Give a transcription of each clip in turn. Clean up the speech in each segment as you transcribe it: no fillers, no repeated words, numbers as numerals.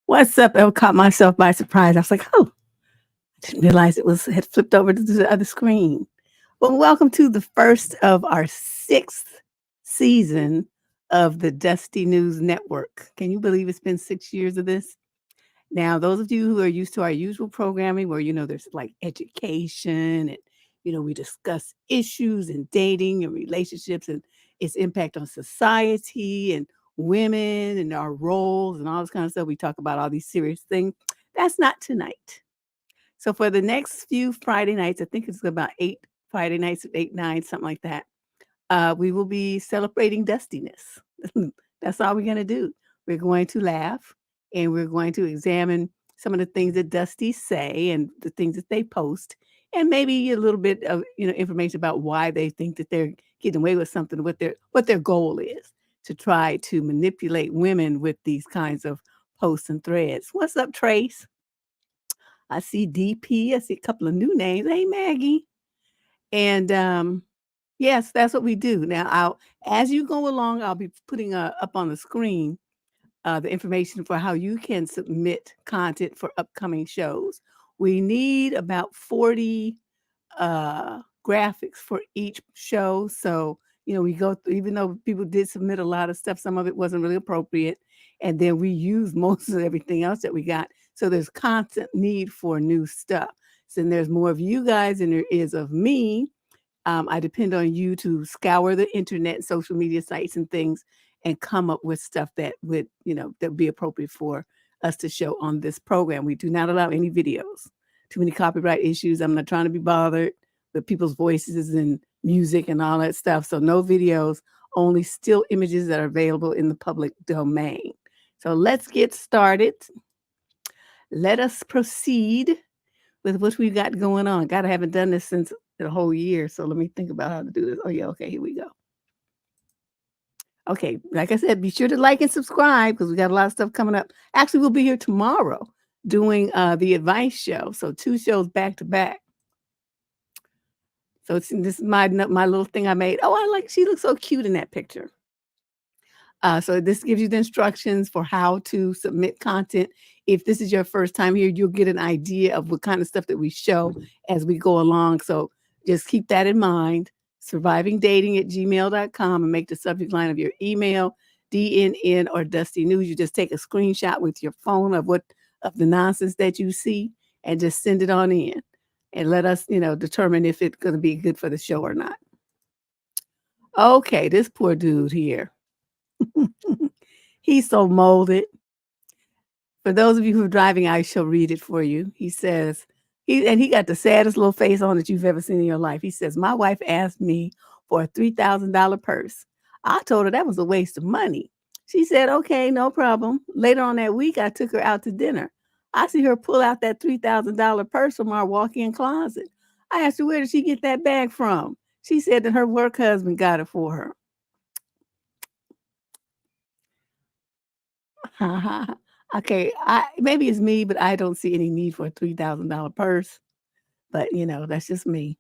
What's up? I caught myself by surprise. I was like, oh, I didn't realize it had flipped over to the other screen. Well, welcome to the first of our sixth season of the Dusty News Network. Can you believe it's been 6 years of this? Now, those of you who are used to our usual programming where, there's like education and, we discuss issues and dating and relationships and its impact on society and women and our roles and all this kind of stuff. We talk about all these serious things. That's not tonight. So for the next few Friday nights, I think it's about 8 Friday nights, 8, 9, something like that. We will be celebrating dustiness. That's all we're going to do. We're going to laugh and we're going to examine some of the things that Dusties say and the things that they post, and maybe a little bit of information about why they think that they're getting away with something, what their goal is to try to manipulate women with these kinds of posts and threads. What's up, Trace? I see DP. I see a couple of new names. Hey, Maggie. And yes, that's what we do. Now, as you go along, I'll be putting up on the screen the information for how you can submit content for upcoming shows. We need about 40 graphics for each show. So, we go through, even though people did submit a lot of stuff, some of it wasn't really appropriate. And then we use most of everything else that we got. So there's constant need for new stuff. So there's more of you guys than there is of me. I depend on you to scour the internet, social media sites and things and come up with stuff that would, that would be appropriate for us to show on this program. We do not allow any videos. Too many copyright issues. I'm not trying to be bothered with people's voices and music and all that stuff. So no videos, only still images that are available in the public domain. So let's get started. Let us proceed with what we've got going on. God, I haven't done this since the whole year. So let me think about how to do this. Oh, yeah. Okay, here we go. Okay, like I said, be sure to like and subscribe because we got a lot of stuff coming up. Actually, we'll be here tomorrow doing the advice show. So 2 shows back to back. So this is my little thing I made. Oh, she looks so cute in that picture. So this gives you the instructions for how to submit content. If this is your first time here, you'll get an idea of what kind of stuff that we show as we go along. So just keep that in mind. survivingdating@gmail.com and make the subject line of your email, DNN or Dusty News. You just take a screenshot with your phone of the nonsense that you see and just send it on in and let us, determine if it's going to be good for the show or not. Okay, this poor dude here. He's so molded. For those of you who are driving, I shall read it for you. He says, he got the saddest little face on that you've ever seen in your life. He says, my wife asked me for a $3,000 purse. I told her that was a waste of money. She said, okay, no problem. Later on that week, I took her out to dinner. I see her pull out that $3,000 purse from our walk-in closet. I asked her, where did she get that bag from? She said that her work husband got it for her. Okay, maybe it's me, but I don't see any need for a $3,000 purse. But, that's just me.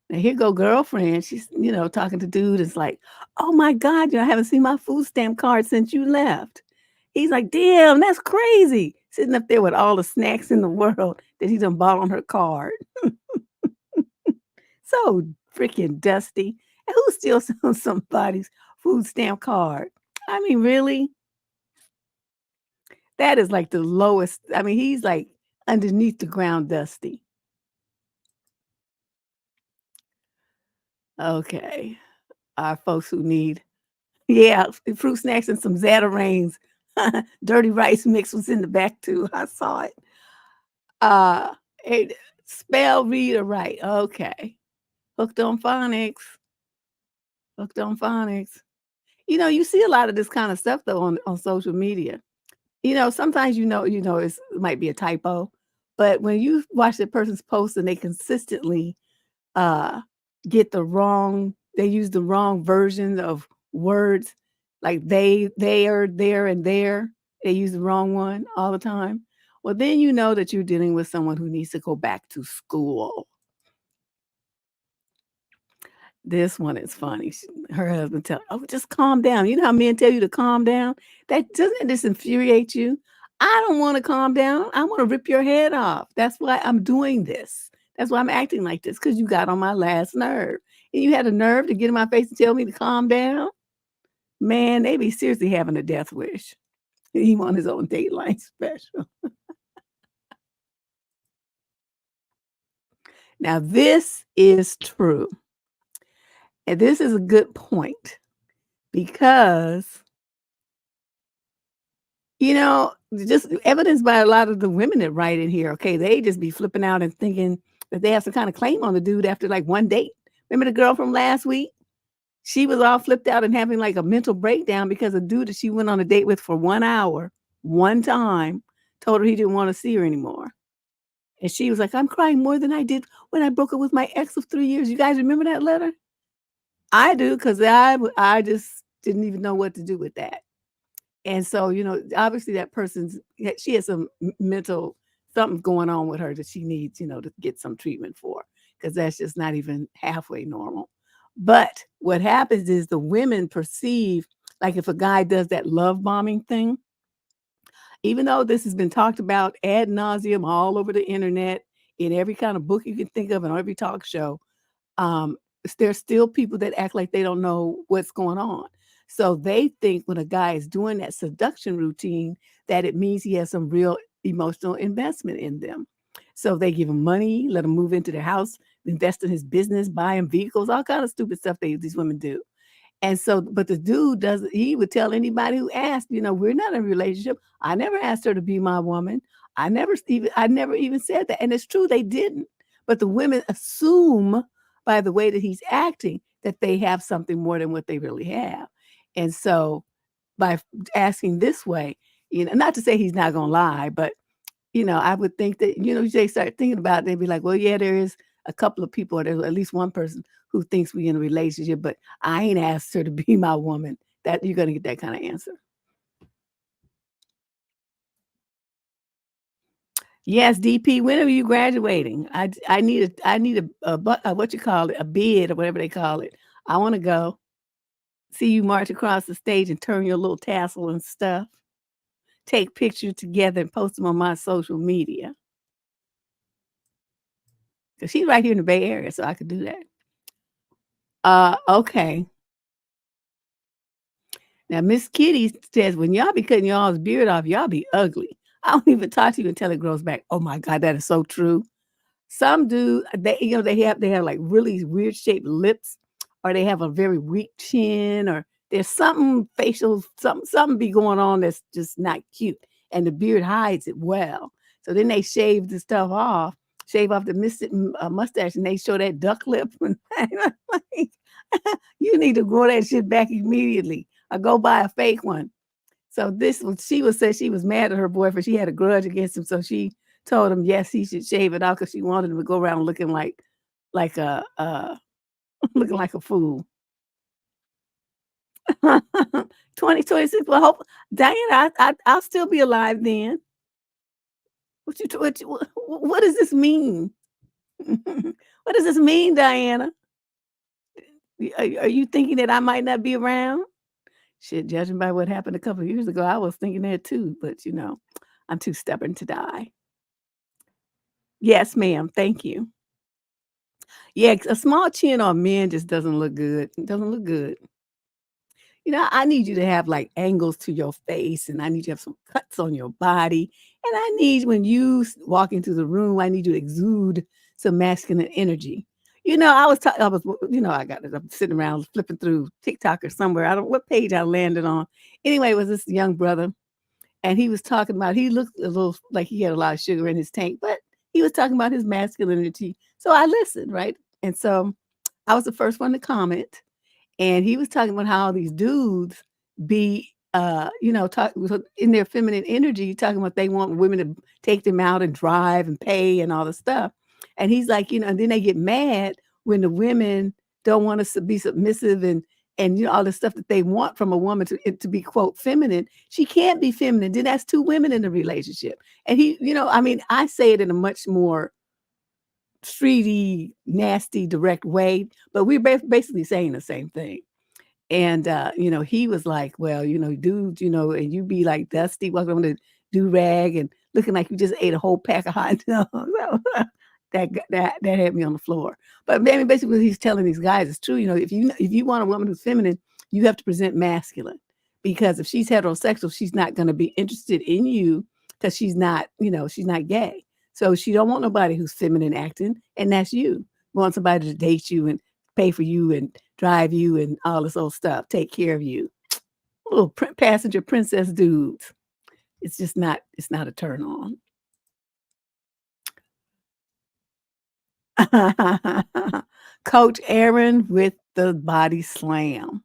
Now here go girlfriend. She's, talking to dude. It's like, oh my God, I haven't seen my food stamp card since you left. He's like, damn, that's crazy. Sitting up there with all the snacks in the world that he done bought on her card. So freaking dusty. And who steals somebody's food stamp card? I mean, really? That is like the lowest. I mean, he's like underneath the ground dusty. Okay. Our folks who need, yeah, fruit snacks and some Zatarain's. Dirty rice mix was in the back too. I saw it. Uh, it, spell, read, or write. Okay. Hooked on phonics. Hooked on phonics. You see a lot of this kind of stuff though on social media. Sometimes it might be a typo, but when you watch the person's post and they consistently uh get they use the wrong version of words, like they are there and there. They use the wrong one all the time. Well, then you know that you're dealing with someone who needs to go back to school. This one is funny. Her husband tell, "Oh, just calm down." You know how men tell you to calm down? That doesn't this infuriate you? I don't want to calm down. I want to rip your head off. That's why I'm doing this. That's why I'm acting like this, because you got on my last nerve. And you had a nerve to get in my face and tell me to calm down? Man, they be seriously having a death wish. He want his own Dateline special. Now, this is true. And this is a good point because, just evidenced by a lot of the women that write in here, okay, they just be flipping out and thinking that they have some kind of claim on the dude after like one date. Remember the girl from last week? She was all flipped out and having like a mental breakdown because a dude that she went on a date with for 1 hour, one time, told her he didn't want to see her anymore. And she was like, I'm crying more than I did when I broke up with my ex of 3 years. You guys remember that letter? I do, because I just didn't even know what to do with that. And so, obviously that she has some mental something going on with her that she needs, to get some treatment for, because that's just not even halfway normal. But what happens is the women perceive, like if a guy does that love bombing thing, even though this has been talked about ad nauseum all over the internet, in every kind of book you can think of and on every talk show, um, there's still people that act like they don't know what's going on. So they think when a guy is doing that seduction routine, that it means he has some real emotional investment in them. So they give him money, let him move into their house, invest in his business, buy him vehicles, all kind of stupid stuff these women do. And so, but the dude doesn't, he would tell anybody who asked, we're not in a relationship. I never asked her to be my woman. I never even said that. And it's true, they didn't. But the women assume by the way that he's acting that they have something more than what they really have. And so by asking this way, not to say he's not going to lie, but I would think that, they start thinking about it, they'd be like, well, yeah, there is a couple of people, or there's at least one person who thinks we're in a relationship, but I ain't asked her to be my woman. That you're going to get that kind of answer. Yes, DP, when are you graduating? I need what you call it, a bid or whatever they call it. I want to go see you march across the stage and turn your little tassel and stuff. Take pictures together and post them on my social media. Because she's right here in the Bay Area, so I could do that. Okay. Now, Miss Kitty says, when y'all be cutting y'all's beard off, y'all be ugly. I don't even talk to you until it grows back. Oh my God, that is so true. Some do, they have like really weird shaped lips, or they have a very weak chin, or there's something facial, something be going on that's just not cute. And the beard hides it well. So then they shave the stuff off, shave off the mustache, and they show that duck lip. Like, you need to grow that shit back immediately, or go buy a fake one. So she said she was mad at her boyfriend. She had a grudge against him. So she told him, yes, he should shave it off, because she wanted him to go around looking like a looking like a fool. 2026. Well, hope Diana, I'll still be alive then. What does this mean? What does this mean, Diana? Are you thinking that I might not be around? Shit, judging by what happened a couple of years ago, I was thinking that too, but, I'm too stubborn to die. Yes, ma'am, thank you. Yeah, a small chin on men just doesn't look good. It doesn't look good. I need you to have, like, angles to your face, and I need you to have some cuts on your body, and I need when you walk into the room, I need you to exude some masculine energy. I was I got it, I'm sitting around flipping through TikTok or somewhere, I don't what page I landed on. Anyway, it was this young brother, and he was talking about he looked a little like he had a lot of sugar in his tank, but he was talking about his masculinity, so I listened, right? And so, I was the first one to comment, and he was talking about how these dudes be, talk in their feminine energy, talking about they want women to take them out and drive and pay and all the stuff. And he's like, and then they get mad when the women don't want to be submissive and all the stuff that they want from a woman to be quote feminine. She can't be feminine. Then that's two women in the relationship. And I say it in a much more streety, nasty, direct way, but we're basically saying the same thing. And, he was like, "Well, dude, and you be like Dusty walking on the do-rag and looking like you just ate a whole pack of hot dogs." That had me on the floor. But maybe basically what he's telling these guys is true. If you want a woman who's feminine, you have to present masculine. Because if she's heterosexual, she's not gonna be interested in you because she's not gay. So she don't want nobody who's feminine acting, and that's you. Want somebody to date you and pay for you and drive you and all this old stuff, take care of you. Little passenger princess dudes. It's not a turn on. Coach Aaron with the body slam.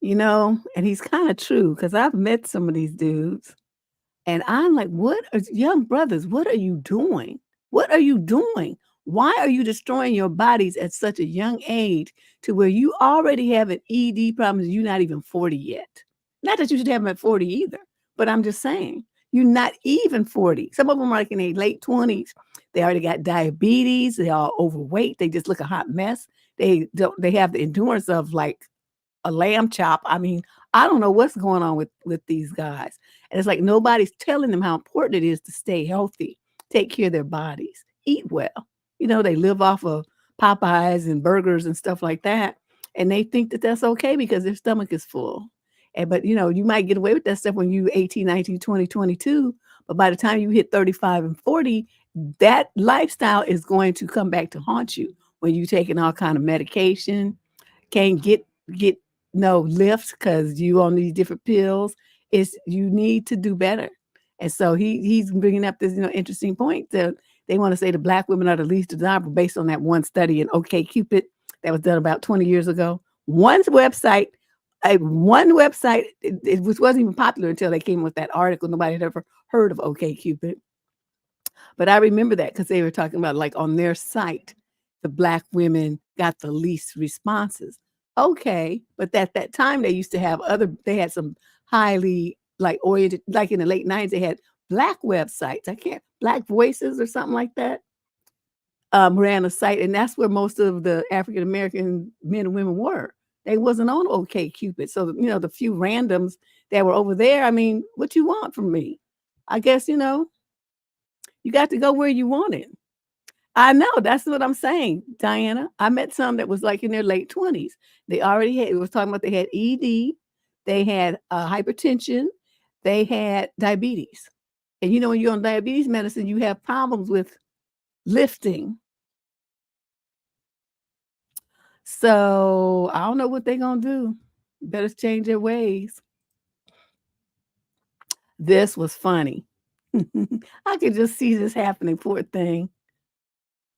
And he's kinda true true because I've met some of these dudes. And I'm like, "What are young brothers, what are you doing? What are you doing? Why are you destroying your bodies at such a young age to where you already have an ED problem and you're not even 40 yet?" Not that you should have them at 40 either, but I'm just saying, you're not even 40. Some of them are like in their late 20s. They already got diabetes, they're all overweight, they just look a hot mess. They have the endurance of like a lamb chop. I mean, I don't know what's going on with these guys. And it's like nobody's telling them how important it is to stay healthy, take care of their bodies, eat well. They live off of Popeyes and burgers and stuff like that, and they think that that's okay because their stomach is full. But you might get away with that stuff when you 18, 19, 20, 22, but by the time you hit 35 and 40, that lifestyle is going to come back to haunt you when you taking all kind of medication, can't get no lift because you on these different pills. It's you need to do better. And so he's bringing up this interesting point that they want to say the black women are the least desirable based on that one study in OkCupid that was done about 20 years ago. One website, which wasn't even popular until they came with that article. Nobody had ever heard of OkCupid. But I remember that because they were talking about, like, on their site, the black women got the least responses. Okay, but at that time, they had some highly, like, oriented like, in the late '90s, they had black websites. Black Voices or something like that, ran a site, and that's where most of the African American men and women were. They wasn't on OkCupid. So, the few randoms that were over there, I mean, what you want from me? I guess, you got to go where you want it. I know, that's what I'm saying, Diana. I met some that was, like, in their late 20s. They already had it was talking about they had ED, they had, hypertension, they had diabetes. And, when you're on diabetes medicine, you have problems with lifting. So, I don't know what they gonna do. Better change their ways. This was funny. I could just see this happening, poor thing.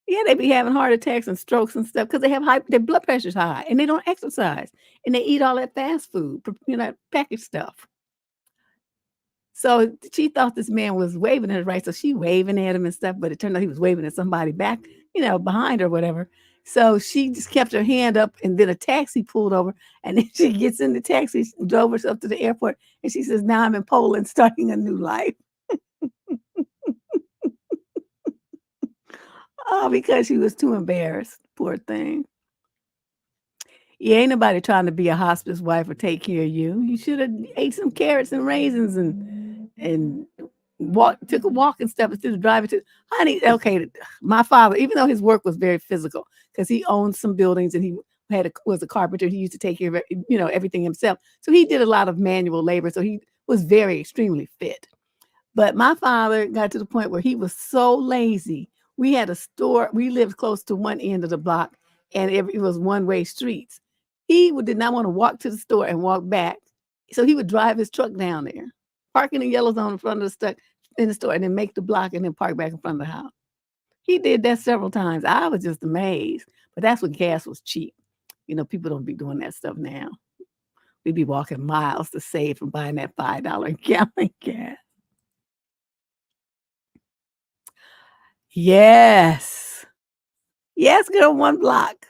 Yeah, they be having heart attacks and strokes and stuff because they have their blood pressure's high and they don't exercise and they eat all that fast food, packaged stuff. So she thought this man was waving at her, right? So she waving at him and stuff, but it turned out he was waving at somebody back, behind her, or whatever. So she just kept her hand up, and then a taxi pulled over, and then she gets in the taxi, she drove herself to the airport, and she says, "Now I'm in Poland, starting a new life." Oh, because she was too embarrassed, poor thing. Yeah, ain't nobody trying to be a hospice wife or take care of you. You should have ate some carrots and raisins and took a walk and stuff instead of driving to honey, okay, my father, even though his work was very physical, because he owned some buildings and he was a carpenter, he used to take care of everything himself. So he did a lot of manual labor. So he was very extremely fit. But my father got to the point where he was so lazy. We had a store, we lived close to one end of the block, and it was one-way streets. Did not want to walk to the store and walk back. So he would drive his truck down there, park in the yellow zone in front of the store, and then make the block and then park back in front of the house. He did that several times. I was just amazed. But that's when gas was cheap. People don't be doing that stuff now. We'd be walking miles to save from buying that $5 gallon gas. Yes. Yes, girl, one block.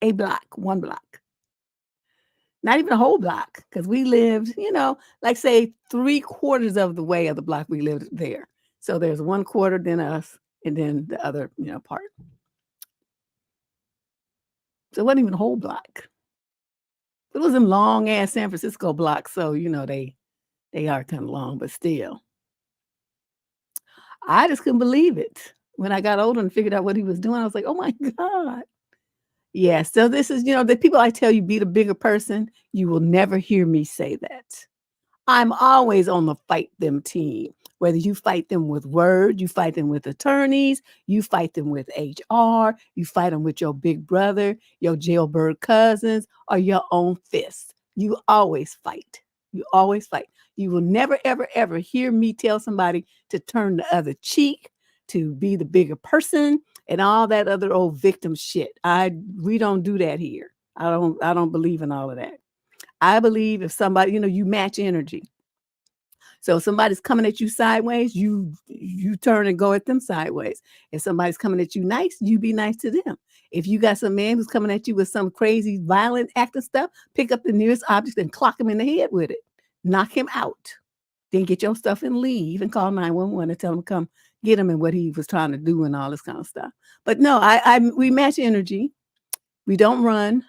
A block, one block. Not even a whole block, because we lived, like say 3/4 of the way of the block we lived there. So there's 1/4, then us, and then the other, part. So it wasn't even a whole block. It was in long ass San Francisco blocks, so they are kind of long, but still. I just couldn't believe it. When I got older and figured out what he was doing, I was like, oh my God. Yeah, so this is, the people I tell you be the bigger person, you will never hear me say that. I'm always on the fight them team. Whether you fight them with words, you fight them with attorneys, you fight them with HR, you fight them with your big brother, your jailbird cousins, or your own fist. You always fight. You always fight. You will never, ever, ever hear me tell somebody to turn the other cheek, to be the bigger person, and all that other old victim shit. We don't do that here. I don't believe in all of that. I believe if somebody, you match energy. So if somebody's coming at you sideways, you turn and go at them sideways. If somebody's coming at you nice, you be nice to them. If you got some man who's coming at you with some crazy violent acting stuff, pick up the nearest object and clock him in the head with it. Knock him out. Then get your stuff and leave and call 911 and tell him to come get him and what he was trying to do and all this kind of stuff. But no, we match energy. We don't run,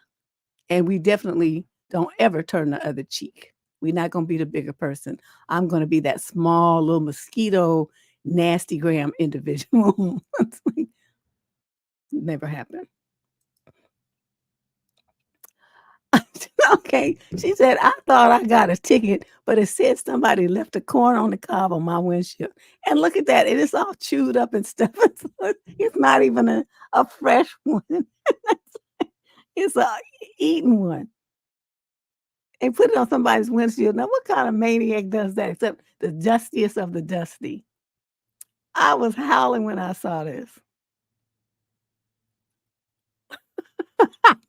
and we definitely don't ever turn the other cheek. We're not going to be the bigger person. I'm going to be that small little mosquito, nasty gram individual. Never happened. Okay. She said, I thought I got a ticket, but it said somebody left a corn on the cob on my windshield. And look at that. It is all chewed up and stuff. It's not even a fresh one. It's a eaten one. And put it on somebody's windshield. Now, what kind of maniac does that except the dustiest of the dusty? I was howling when I saw this.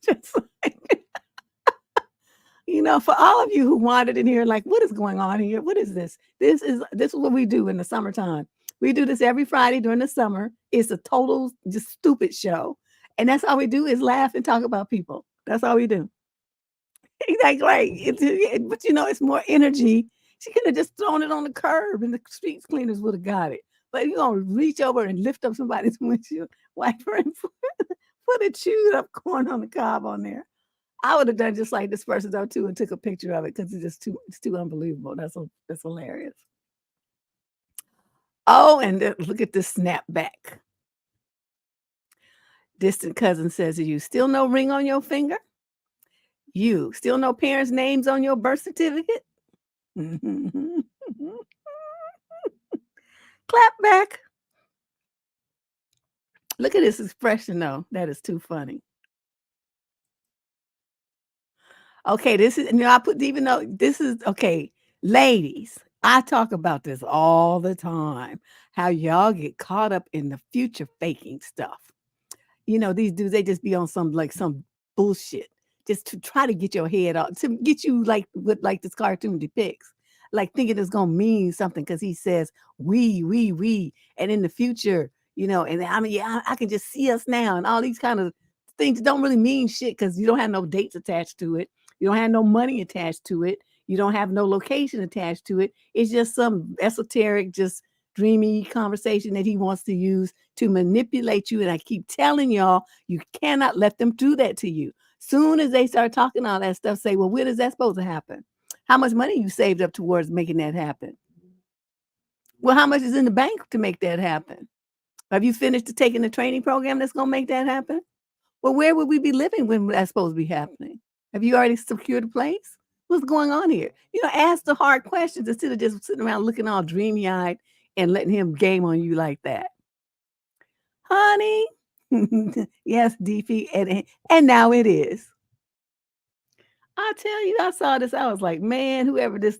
Just like, for all of you who wandered in here, like, what is going on here? What is this? This is what we do in the summertime. We do this every Friday during the summer. It's a total just stupid show. And that's all we do is laugh and talk about people. That's all we do. Like, right. But it's more energy. She could have just thrown it on the curb and the street cleaners would have got it. But you're going to reach over and lift up somebody's windshield wiper and put a chewed up corn on the cob on there. I would have done just like this person though too and took a picture of it because it's too unbelievable. That's hilarious. Oh, and look at this snapback. Distant cousin says to you, still no ring on your finger? You still no parents' names on your birth certificate? Clap back. Look at this expression though. That is too funny. Okay, this is I put even though this is okay, ladies. I talk about this all the time. How y'all get caught up in the future faking stuff. These dudes, they just be on some bullshit just to try to get your head out, to get you like what like this cartoon depicts, like thinking it's gonna mean something because he says we, and in the future, and I mean, yeah, I can just see us now, and all these kind of things don't really mean shit because you don't have no dates attached to it, you don't have no money attached to it, you don't have no location attached to it. It's just some esoteric, just dreamy conversation that he wants to use to manipulate you. And I keep telling y'all, you cannot let them do that to you. Soon as they start talking all that stuff, say, well, when is that supposed to happen? How much money you saved up towards making that happen? Well, how much is in the bank to make that happen? Have you finished taking the training program that's going to make that happen? Well, where would we be living when that's supposed to be happening? Have you already secured a place? What's going on here? Ask the hard questions instead of just sitting around looking all dreamy-eyed and letting him game on you like that. Honey, yes, DP, and now it is. I tell you, I saw this. I was like, man, whoever this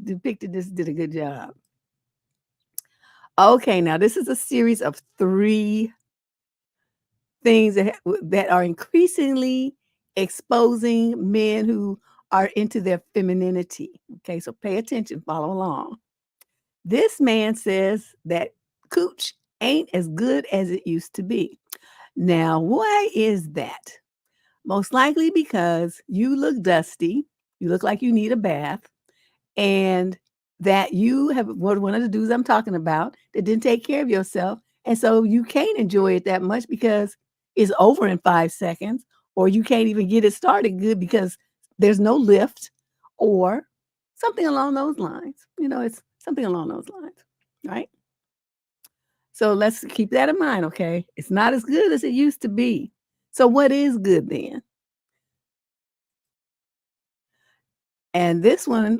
depicted this did a good job. Okay, now this is a series of 3 things that are increasingly exposing men who are into their femininity. Okay, so pay attention, follow along. This man says that cooch ain't as good as it used to be. Now, why is that? Most likely because you look dusty, you look like you need a bath, and that you have one of the dudes I'm talking about that didn't take care of yourself. And so you can't enjoy it that much because it's over in 5 seconds, or you can't even get it started good because there's no lift or something along those lines. It's something along those lines, right? So let's keep that in mind, okay? It's not as good as it used to be. So what is good then? And this one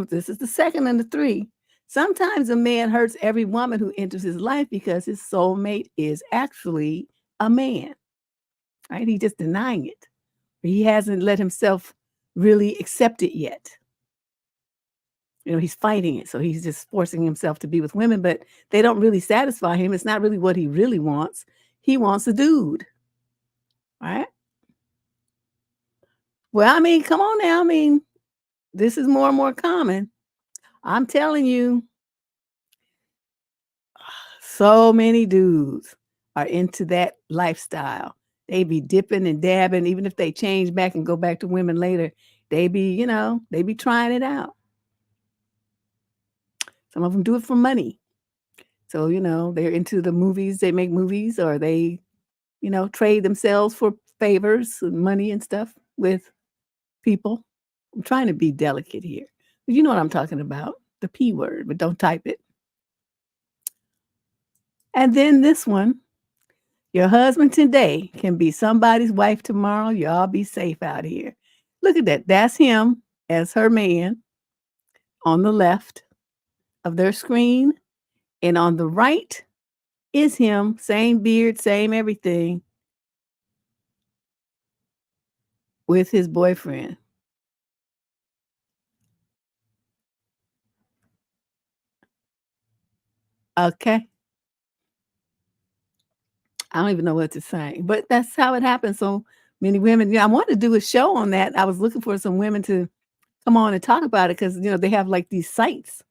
this is the second of the 3. Sometimes a man hurts every woman who enters his life because his soulmate is actually a man, right? He's just denying it. He hasn't let himself really accept it yet. He's fighting it. So he's just forcing himself to be with women, but they don't really satisfy him. It's not really what he really wants. He wants a dude, right? Well, come on now. This is more and more common. I'm telling you, so many dudes are into that lifestyle. They be dipping and dabbing, even if they change back and go back to women later. They be trying it out. Some of them do it for money. So, they're into the movies. They make movies, or they, trade themselves for favors and money and stuff with people. I'm trying to be delicate here. But you know what I'm talking about. The P word, but don't type it. And then this one, your husband today can be somebody's wife tomorrow. Y'all be safe out here. Look at that. That's him as her man on the left of their screen. And on the right is him, same beard, same everything, with his boyfriend. Okay. I don't even know what to say, but that's how it happens. So many women, I wanted to do a show on that. I was looking for some women to come on and talk about it because, they have like these sites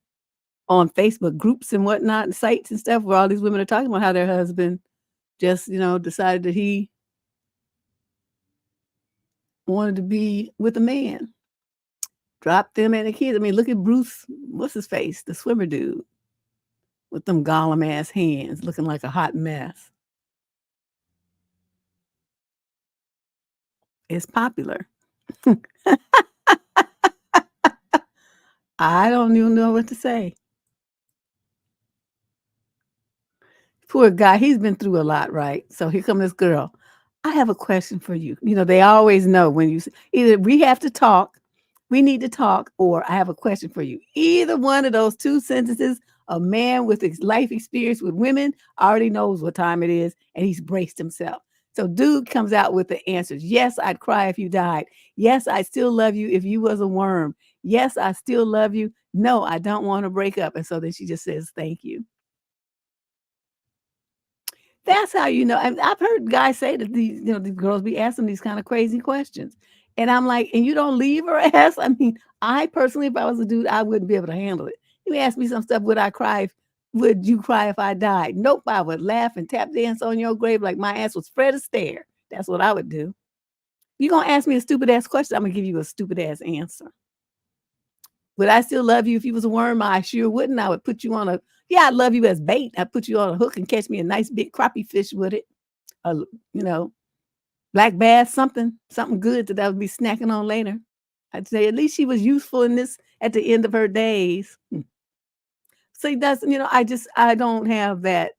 on Facebook, groups and whatnot, and sites and stuff where all these women are talking about how their husband just, decided that he wanted to be with a man. Drop them and the kids. Look at Bruce, what's his face? The swimmer dude with them gollum ass hands looking like a hot mess. It's popular. I don't even know what to say. Poor guy, he's been through a lot, right? So here comes this girl. I have a question for you. They always know when you either we have to talk, we need to talk, or I have a question for you. Either one of those 2 sentences, a man with his life experience with women already knows what time it is, and he's braced himself. So dude comes out with the answers. Yes, I'd cry if you died. Yes, I still love you if you was a worm. Yes, I still love you. No, I don't want to break up. And so then she just says, thank you. That's how you know. And I've heard guys say that these girls be asking these kind of crazy questions. And I'm like, and you don't leave her ass? I personally, if I was a dude, I wouldn't be able to handle it. You ask me some stuff, would you cry if I died? Nope, I would laugh and tap dance on your grave like my ass was Fred Astaire. That's what I would do. You're going to ask me a stupid ass question, I'm going to give you a stupid ass answer. Would I still love you if you was a worm? I sure wouldn't. I would put you on I love you as bait. I'd put you on a hook and catch me a nice big crappie fish with it. But black bass, something good that I would be snacking on later. I'd say at least she was useful in this at the end of her days. So that's, I don't have that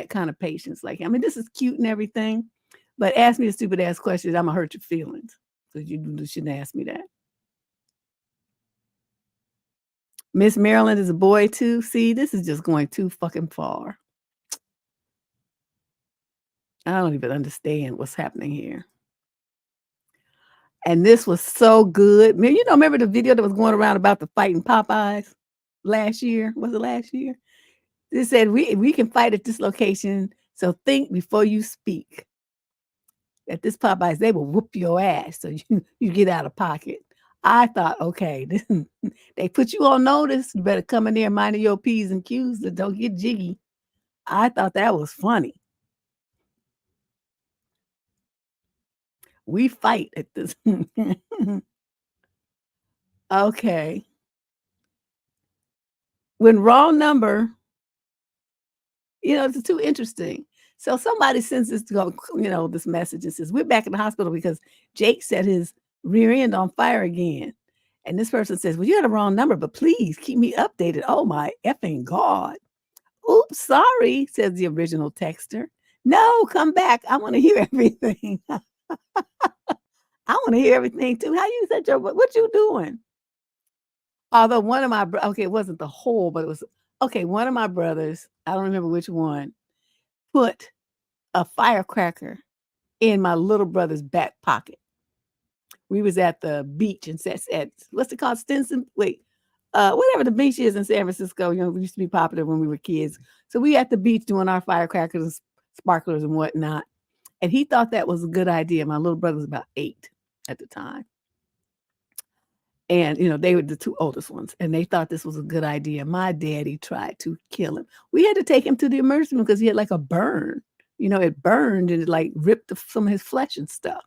kind of patience. Like, I mean, this is cute and everything, but ask me a stupid ass question, I'm gonna hurt your feelings. So you shouldn't ask me that. Miss Maryland is a boy too. See, this is just going too fucking far. I don't even understand what's happening here. And this was so good. Man, remember the video that was going around about the fighting Popeyes last year? Was it last year? They said we can fight at this location, so think before you speak. At this Popeyes, they will whoop your ass, so you get out of pocket. I thought, okay, they put you on notice. You better come in there minding your P's and Q's and don't get jiggy. I thought that was funny. We fight at this. Okay. When wrong number, it's too interesting. So somebody sends this this message and says, we're back in the hospital because Jake set his rear end on fire again. And this person says, well, you had a wrong number, but please keep me updated. Oh my effing God. Oops, sorry, says the original texter. No, come back. I want to hear everything. I want to hear everything too. How you said what you doing? Although one of my, it wasn't the whole, but it was, one of my brothers, I don't remember which one, put a firecracker in my little brother's back pocket. We was at the beach and at what's it called? Stinson? Wait, whatever the beach is in San Francisco, we used to be popular when we were kids. So we at the beach doing our firecrackers and sparklers and whatnot. And he thought that was a good idea. My little brother was about 8 at the time. And, they were the 2 oldest ones. And they thought this was a good idea. My daddy tried to kill him. We had to take him to the emergency room because he had like a burn. It burned and it like ripped some of his flesh and stuff.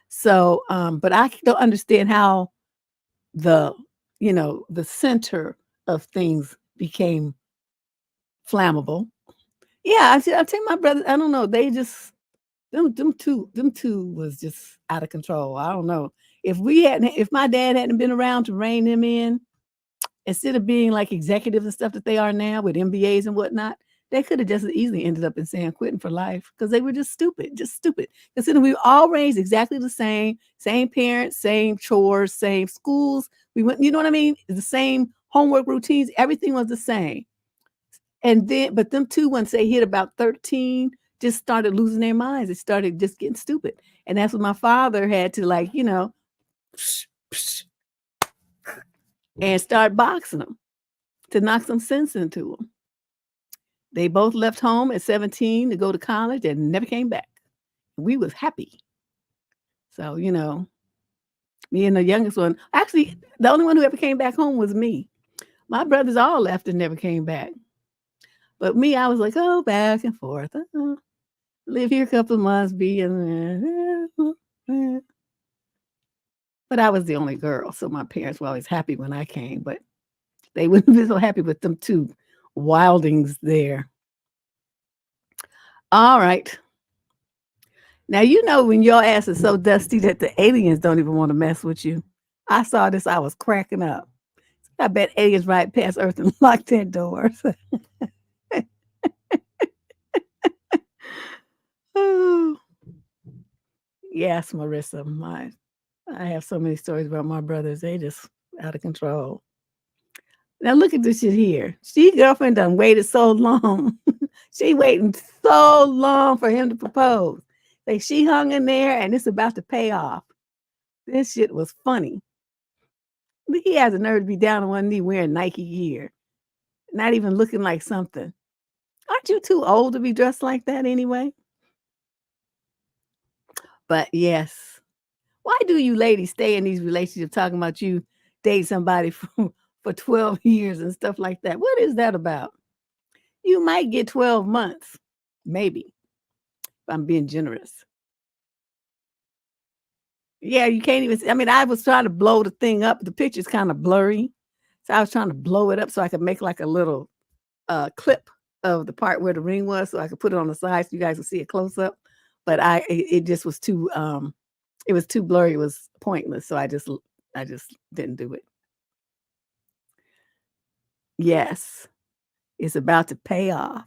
So, but I don't understand how the center of things became flammable. Yeah, I tell my brother, I don't know. They just, them two was just out of control. I don't know. If my dad hadn't been around to rein them in, instead of being like executives and stuff that they are now with MBAs and whatnot, they could have just as easily ended up in San Quentin for life because they were just stupid. Considering we were all raised exactly the same parents, same chores, same schools. We went, you know what I mean? The same homework routines. Everything was the same. And then, but them two, once they hit about 13, just started losing their minds. They started just getting stupid. And that's what my father had to and start boxing them to knock some sense into them. They both left home at 17 to go to college and never came back. We was happy. So, me and the youngest one, actually, the only one who ever came back home was me. My brothers all left and never came back. But me, I was like, oh, back and forth. Live here a couple of months, be in there. But I was the only girl, so my parents were always happy when I came, but they wouldn't be so happy with them 2 wildings there. All right. Now, when your ass is so dusty that the aliens don't even want to mess with you. I saw this, I was cracking up. I bet aliens ride past Earth and lock their doors. Oh. Yes, Marissa, I have so many stories about my brothers. They just out of control. Now look at this shit here. She girlfriend done waited so long. She waiting so long for him to propose. Like she hung in there and it's about to pay off. This shit was funny. He has the nerve to be down on one knee wearing Nike gear. Not even looking like something. Aren't you too old to be dressed like that anyway? But yes. Why do you ladies stay in these relationships talking about you date somebody for 12 years and stuff like that? What is that about? You might get 12 months, maybe, if I'm being generous. Yeah, you can't even see. I mean, I was trying to blow the thing up. The picture's kind of blurry. So I was trying to blow it up so I could make like a little clip of the part where the ring was so I could put it on the side so you guys can see it close up. but it just was too it was too blurry. It was pointless. So I just didn't do it. Yes, it's about to pay off.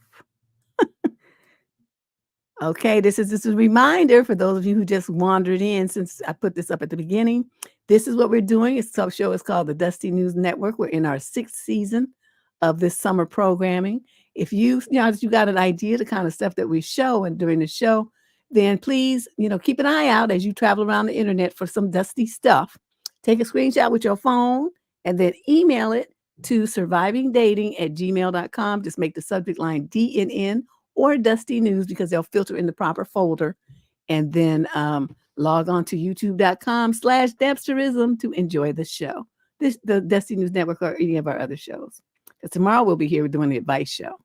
Okay, this is a reminder for those of you who just wandered in since I put this up at the beginning. This is what we're doing. It's a show is called the Dusty News Network. We're in our 6th season of this summer programming. If you got an idea, the kind of stuff that we show and during the show, then please, keep an eye out as you travel around the internet for some dusty stuff. Take a screenshot with your phone and then email it to survivingdating@gmail.com. Just make the subject line DNN or Dusty News because they'll filter in the proper folder. And then log on to youtube.com/Debsterism to enjoy the show. The Dusty News Network or any of our other shows. Because tomorrow we'll be here doing the advice show.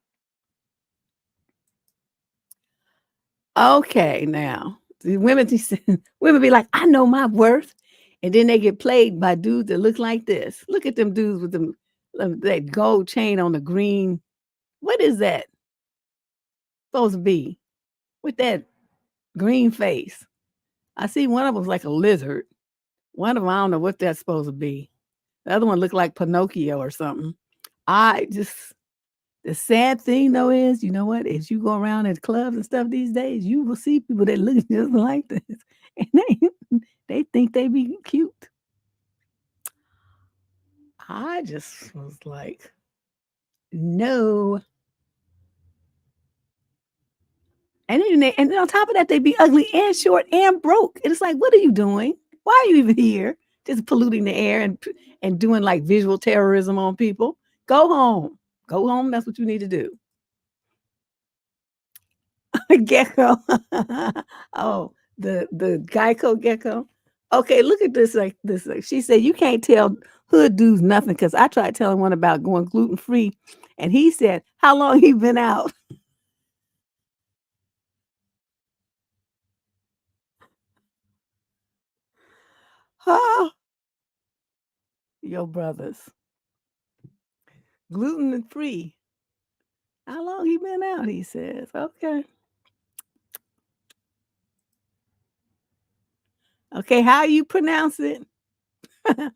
Okay, now women be like, I know my worth. And then they get played by dudes that look like this. Look at them dudes with them that gold chain on the green. What is that supposed to be? With that green face. I see one of them's like a lizard. One of them, I don't know what that's supposed to be. The other one looked like Pinocchio or something. The sad thing though is, you know what? As you go around at clubs and stuff these days, you will see people that look just like this. And they think they be cute. I just was like, no. And then on top of that, they be ugly and short and broke. And it's like, what are you doing? Why are you even here? Just polluting the air and doing like visual terrorism on people. Go home. Go home. That's what you need to do. Gecko. Oh, the Geico gecko. Okay, look at this. Like this. She said, you can't tell hood dudes nothing because I tried telling one about going gluten-free. And he said, how long he been out? Oh, your brothers. Gluten-free. How long he been out, he says. Okay. Okay, how you pronounce it? Yeah,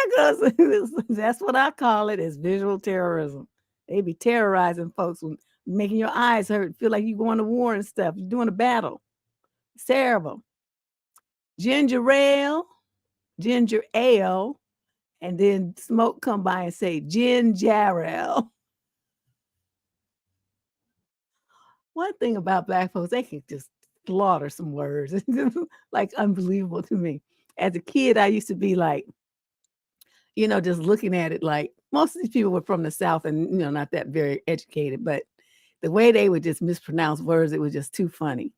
because that's what I call it, is visual terrorism. They be terrorizing folks, making your eyes hurt, feel like you're going to war and stuff. You're doing a battle. It's terrible. Ginger ale, and then smoke come by and say ginger ale. One thing about Black folks, they can just slaughter some words. It's just, like unbelievable to me. As a kid, I used to be like, just looking at it like most of these people were from the South and, not that very educated, but the way they would just mispronounce words, it was just too funny.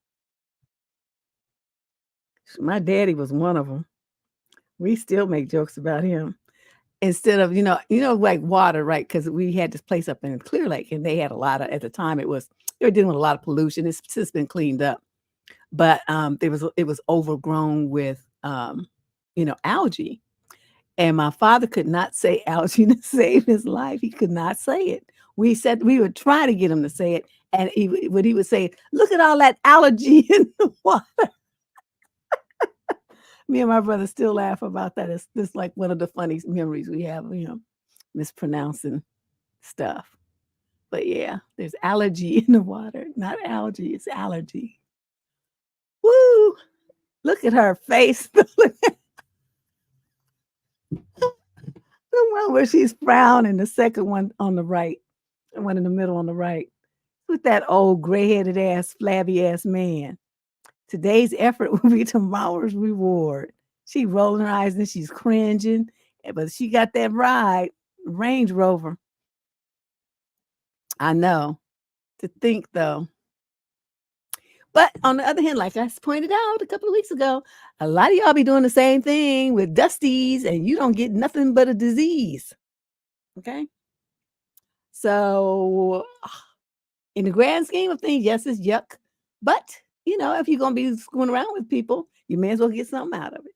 My daddy was one of them. We still make jokes about him. Instead of, like water, right? Because we had this place up in Clear Lake and they had a lot of, at the time they were dealing with a lot of pollution. It's since been cleaned up. But it was overgrown with algae. And my father could not say algae to save his life. He could not say it. We said we would try to get him to say it. And he would say, look at all that algae in the water. Me and my brother still laugh about that. It's just like one of the funniest memories we have, mispronouncing stuff. But yeah, there's allergy in the water. Not algae, it's allergy. Woo! Look at her face. The one where she's frowning, the second one on the right, the one in the middle on the right. With that old gray-headed ass, flabby ass man. Today's effort will be tomorrow's reward. She rolling her eyes and she's cringing, but she got that ride, Range Rover. I know. To think though. But on the other hand, like I pointed out a couple of weeks ago, a lot of y'all be doing the same thing with dusties and you don't get nothing but a disease. Okay. So in the grand scheme of things, yes, it's yuck. But, if you're going to be screwing around with people, you may as well get something out of it.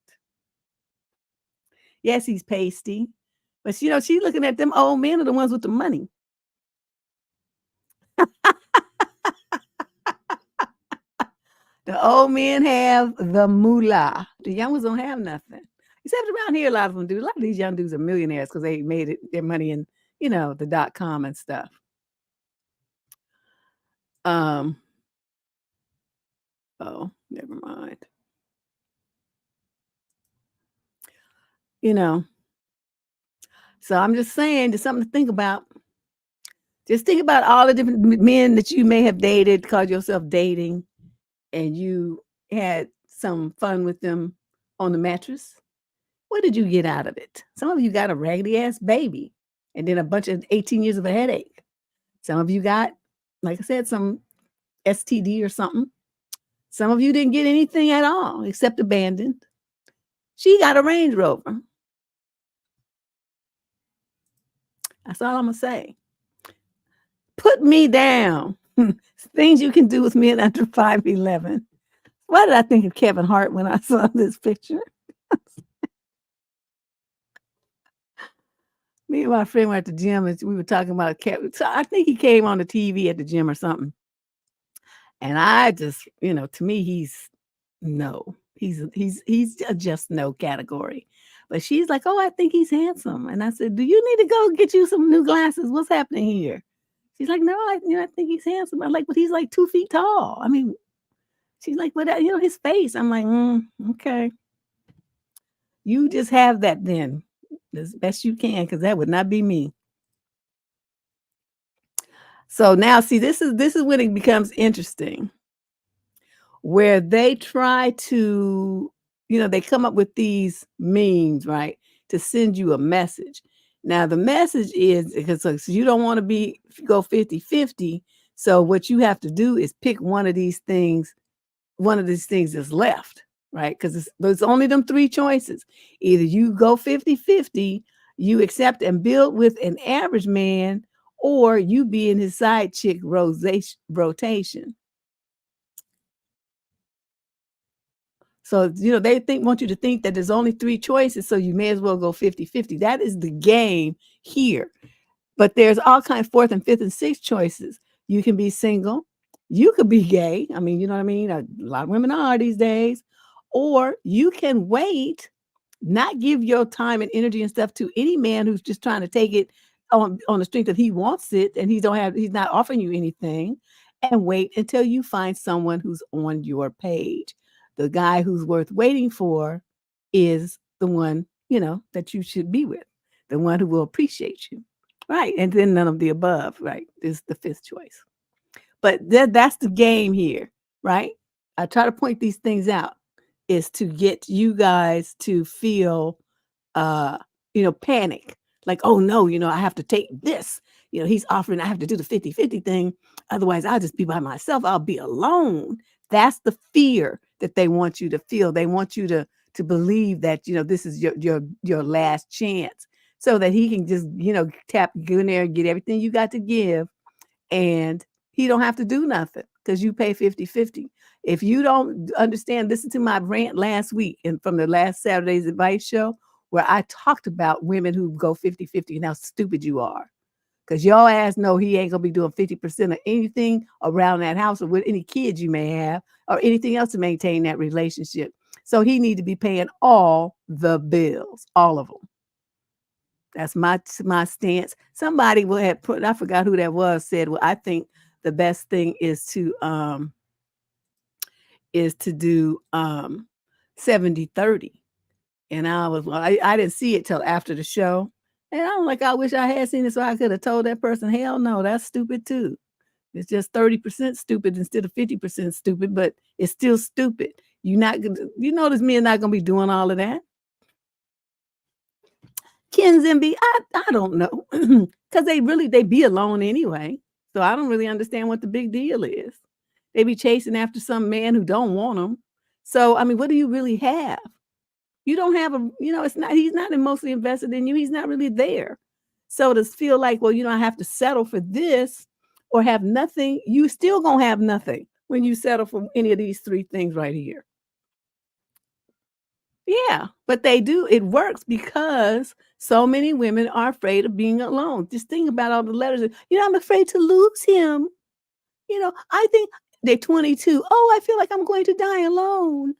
Yes, he's pasty. But, she's looking at them old men are the ones with the money. The old men have the moolah. The young ones don't have nothing. Except around here, a lot of them do. A lot of these young dudes are millionaires because they made their money in, the .com and stuff. Oh, never mind. So I'm just saying, there's something to think about. Just think about all the different men that you may have dated, called yourself dating, and you had some fun with them on the mattress. What did you get out of it? Some of you got a raggedy ass baby and then a bunch of 18 years of a headache. Some of you got, like I said, some STD or something. Some of you didn't get anything at all except abandoned. She got a Range Rover. That's all I'm going to say. Put me down. Things you can do with men under 5'11". Why did I think of Kevin Hart when I saw this picture? Me and my friend were at the gym and we were talking about Kevin. So I think he came on the TV at the gym or something. And I just, to me, he's no. He's a just no category. But she's like, oh, I think he's handsome. And I said, do you need to go get you some new glasses? What's happening here? She's like, no, I think he's handsome. I'm like, but he's like 2 feet tall. I mean, she's like, but his face. I'm like, okay. You just have that then, as best you can, because that would not be me. So now, see, this is when it becomes interesting, where they try to, they come up with these memes, right, to send you a message. Now, the message is, because so you don't want to go 50-50. So what you have to do is pick one of these things that's left, right? Because there's only them 3 choices. Either you go 50-50, you accept and build with an average man, or you be in his side chick rotation. So, they want you to think that there's only 3 choices, so you may as well go 50-50. That is the game here. But there's all kinds of 4th and 5th and 6th choices. You can be single. You could be gay. I mean, you know what I mean? A lot of women are these days. Or you can wait, not give your time and energy and stuff to any man who's just trying to take it on the strength that he wants it and he's not offering you anything, and wait until you find someone who's on your page. The guy who's worth waiting for is the one, that you should be with, the one who will appreciate you. Right. And then none of the above, right, is the 5th choice. But that's the game here, right? I try to point these things out is to get you guys to feel, panic. Like, oh, no, I have to take this. He's offering, I have to do the 50-50 thing. Otherwise, I'll just be by myself. I'll be alone. That's the fear that they want you to feel. They want you to believe that, this is your last chance, so that he can just, go in there and get everything you got to give. And he don't have to do nothing because you pay 50-50. If you don't understand, listen to my rant last week and from the last Saturday's advice show, where I talked about women who go 50-50 and how stupid you are. Because your ass know he ain't going to be doing 50% of anything around that house or with any kids you may have or anything else to maintain that relationship. So he need to be paying all the bills, all of them. That's my stance. Somebody will have put, I forgot who that was, said, well, I think the best thing is to do 70-30. And I didn't see it till after the show. And I'm like, I wish I had seen it so I could have told that person, hell no, that's stupid too. It's just 30% stupid instead of 50% stupid, but it's still stupid. Notice men not gonna be doing all of that. Ken Zimby, I don't know. Because they be alone anyway. So I don't really understand what the big deal is. They be chasing after some man who don't want them. So, I mean, what do you really have? You don't have he's not emotionally invested in you. He's not really there. So to feel like, well, I have to settle for this or have nothing, you still gonna have nothing when you settle for any of these 3 things right here. Yeah, but they do. It works because so many women are afraid of being alone. Just think about all the letters. I'm afraid to lose him. I think they're 22. Oh, I feel like I'm going to die alone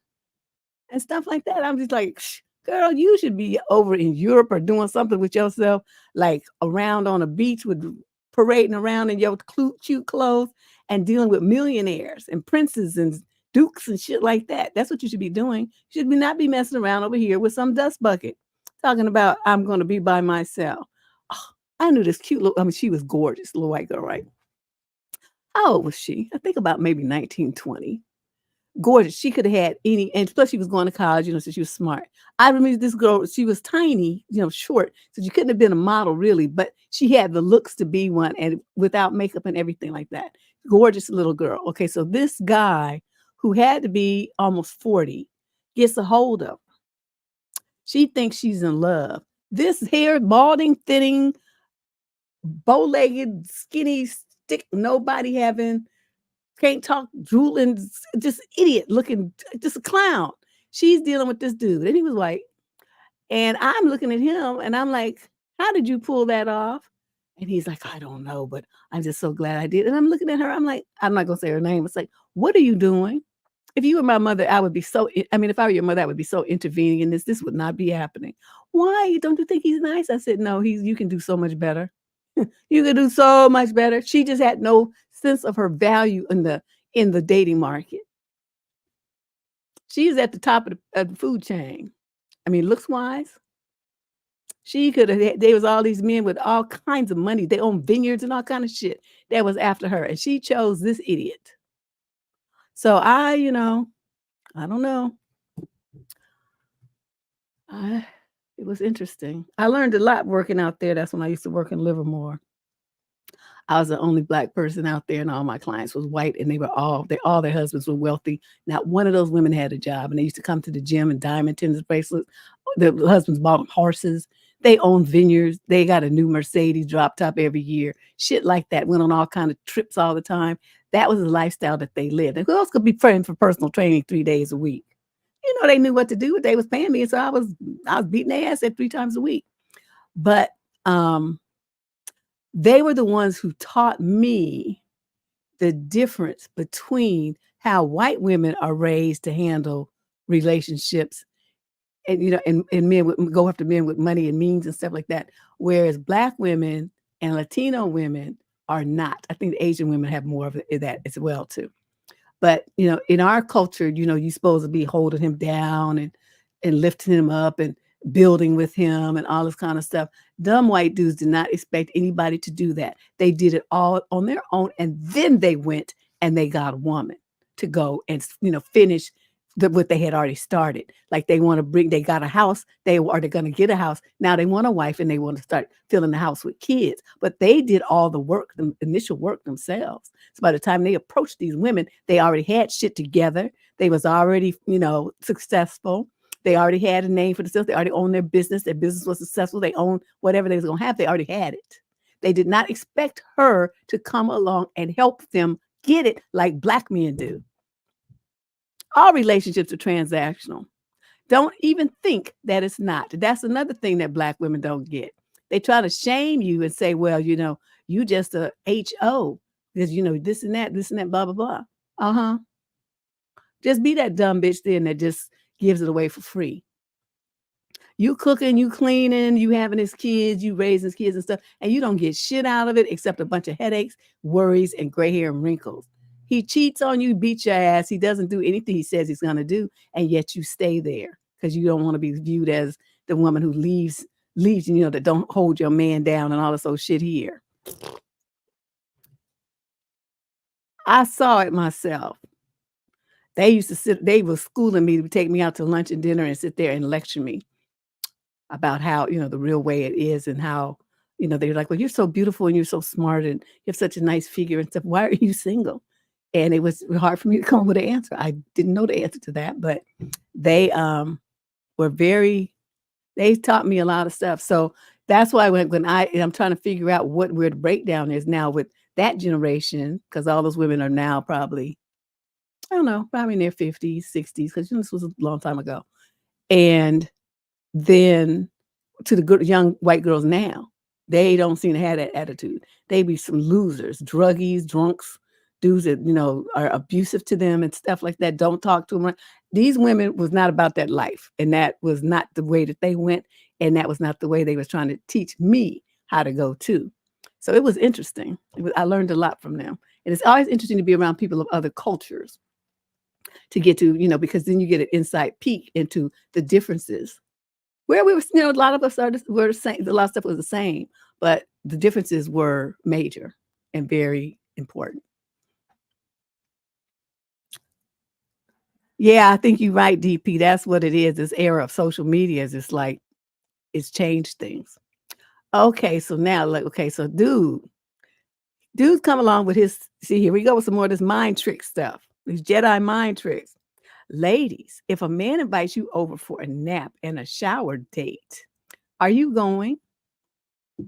and stuff like that. I'm just like, girl, you should be over in Europe or doing something with yourself, like around on a beach with parading around in your cute clothes and dealing with millionaires and princes and dukes and shit like that. That's what you should be doing. You should not be messing around over here with some dust bucket talking about I'm going to be by myself. Oh, I knew this cute little, I mean, she was gorgeous, little white girl, right? How old was she? I think about maybe 19, 20. Gorgeous. She could have had any, and plus she was going to college, so she was smart. I remember this girl, she was tiny, short, so she couldn't have been a model really, but she had the looks to be one and without makeup and everything like that. Gorgeous little girl. Okay, so this guy who had to be almost 40 gets a hold of her. She thinks she's in love. This hair, balding, thinning, bow-legged, skinny, stick, nobody having, can't talk, drooling, just idiot looking, just a clown. She's dealing with this dude, and he was white. And I'm looking at him, and I'm like, how did you pull that off? And he's like, I don't know, but I'm just so glad I did. And I'm looking at her, I'm like, I'm not going to say her name. It's like, what are you doing? If you were my mother, I would be so, I mean, if I were your mother, I would be so intervening in this. This would not be happening. Why? Don't you think he's nice? I said, no, you can do so much better. You can do so much better. She just had no sense of her value in the dating market. She's at the top of the food chain. I mean, looks wise. She could have, there was all these men with all kinds of money. They own vineyards and all kind of shit that was after her. And she chose this idiot. So I don't know. It was interesting. I learned a lot working out there. That's when I used to work in Livermore. I was the only Black person out there, and all my clients was white, and all their husbands were wealthy. Not one of those women had a job, and they used to come to the gym and diamond tennis bracelets. The husbands bought them horses. They owned vineyards. They got a new Mercedes drop top every year. Shit like that. Went on all kind of trips all the time. That was the lifestyle that they lived. And who else could be praying for personal training 3 days a week? They knew what to do. They was paying me, so I was beating their ass at 3 times a week. But they were the ones who taught me the difference between how white women are raised to handle relationships and and men would go after men with money and means and stuff like that, whereas Black women and Latino women are not. I think the Asian women have more of that as well too. But in our culture, you're supposed to be holding him down and lifting him up and building with him and all this kind of stuff. Dumb white dudes did not expect anybody to do that. They did it all on their own, and then they went and they got a woman to go and finish what they had already started. Like they got a house, they're going to get a house. Now they want a wife and they want to start filling the house with kids. But they did all the work, the initial work themselves. So by the time they approached these women, they already had shit together. They was already, successful. They already had a name for themselves. They already owned their business. Their business was successful. They owned whatever they was going to have. They already had it. They did not expect her to come along and help them get it like Black men do. All relationships are transactional. Don't even think that it's not. That's another thing that Black women don't get. They try to shame you and say, well, you just a HO because, this and that, blah, blah, blah. Uh-huh. Just be that dumb bitch then that just gives it away for free. You cooking, you cleaning, you having his kids, you raising his kids and stuff, and you don't get shit out of it except a bunch of headaches, worries, and gray hair and wrinkles. He cheats on you, beats your ass. He doesn't do anything he says he's going to do, and yet you stay there because you don't want to be viewed as the woman who leaves, that don't hold your man down and all this old shit here. I saw it myself. They were schooling me to take me out to lunch and dinner and sit there and lecture me about how, the real way it is and how, they're like, well, you're so beautiful and you're so smart and you have such a nice figure and stuff. Why are you single? And it was hard for me to come up with an answer. I didn't know the answer to that, but they they taught me a lot of stuff. So that's why when I'm trying to figure out where the breakdown is now with that generation, because all those women are now probably, I don't know, probably in their 50s, 60s, because this was a long time ago. And then to the good young white girls now, they don't seem to have that attitude. They be some losers, druggies, drunks, dudes that, are abusive to them and stuff like that, don't talk to them. These women was not about that life. And that was not the way that they went. And that was not the way they was trying to teach me how to go too. So it was interesting. I learned a lot from them. And it's always interesting to be around people of other cultures to get to, because then you get an inside peek into the differences. Where we were, a lot of us were the same. A lot of stuff was the same, but the differences were major and very important. Yeah, I think you're right, DP. That's what it is. This era of social media is just like, it's changed things. Okay, so now, so dude's come along with his, see, here we go with some more of this mind trick stuff, these Jedi mind tricks. Ladies, if a man invites you over for a nap and a shower date, are you going? Do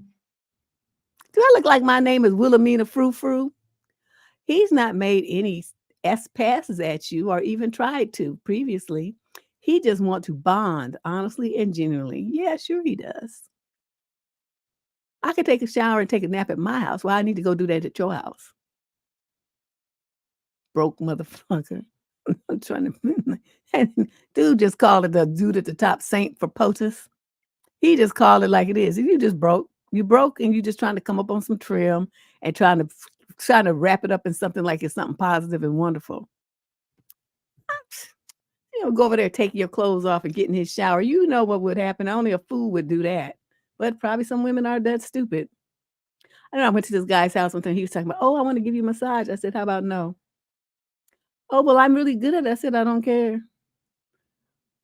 I look like my name is Wilhelmina Frou Frou? He's not made any passes at you or even tried to previously. He just wants to bond honestly and genuinely. Yeah, sure he does. I could take a shower and take a nap at my house. Why I need to go do that at your house? Broke motherfucker. I'm trying to. And dude just called it the dude at the top saint for POTUS. He just called it like it is. You just broke. You broke and you just trying to come up on some trim and trying to wrap it up in something like it's something positive and wonderful. Go over there, taking your clothes off and get in his shower. You know what would happen. Only a fool would do that. But probably some women are that stupid. I know I went to this guy's house one time. He was talking about, oh, I want to give you a massage. I said, how about no? Oh, well, I'm really good at it. I said, I don't care.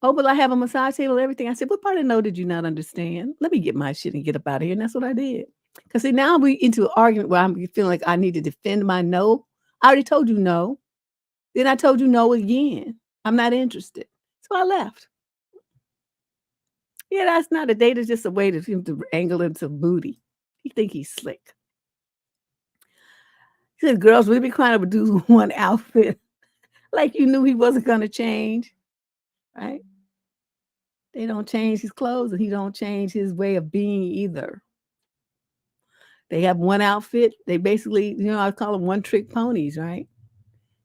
Oh, well, I have a massage table and everything. I said, what part of no did you not understand? Let me get my shit and get up out of here. And that's what I did. Because see, now we into an argument where I'm feeling like I need to defend my no. I already told you no. Then I told you no again. I'm not interested. So I left. Yeah, that's not a date. It's just a way to angle into booty. You think he's slick. He said, girls, we be crying over dudes one outfit. Like you knew he wasn't going to change. Right? They don't change his clothes and he don't change his way of being either. They have one outfit. They basically, I call them one trick ponies, right?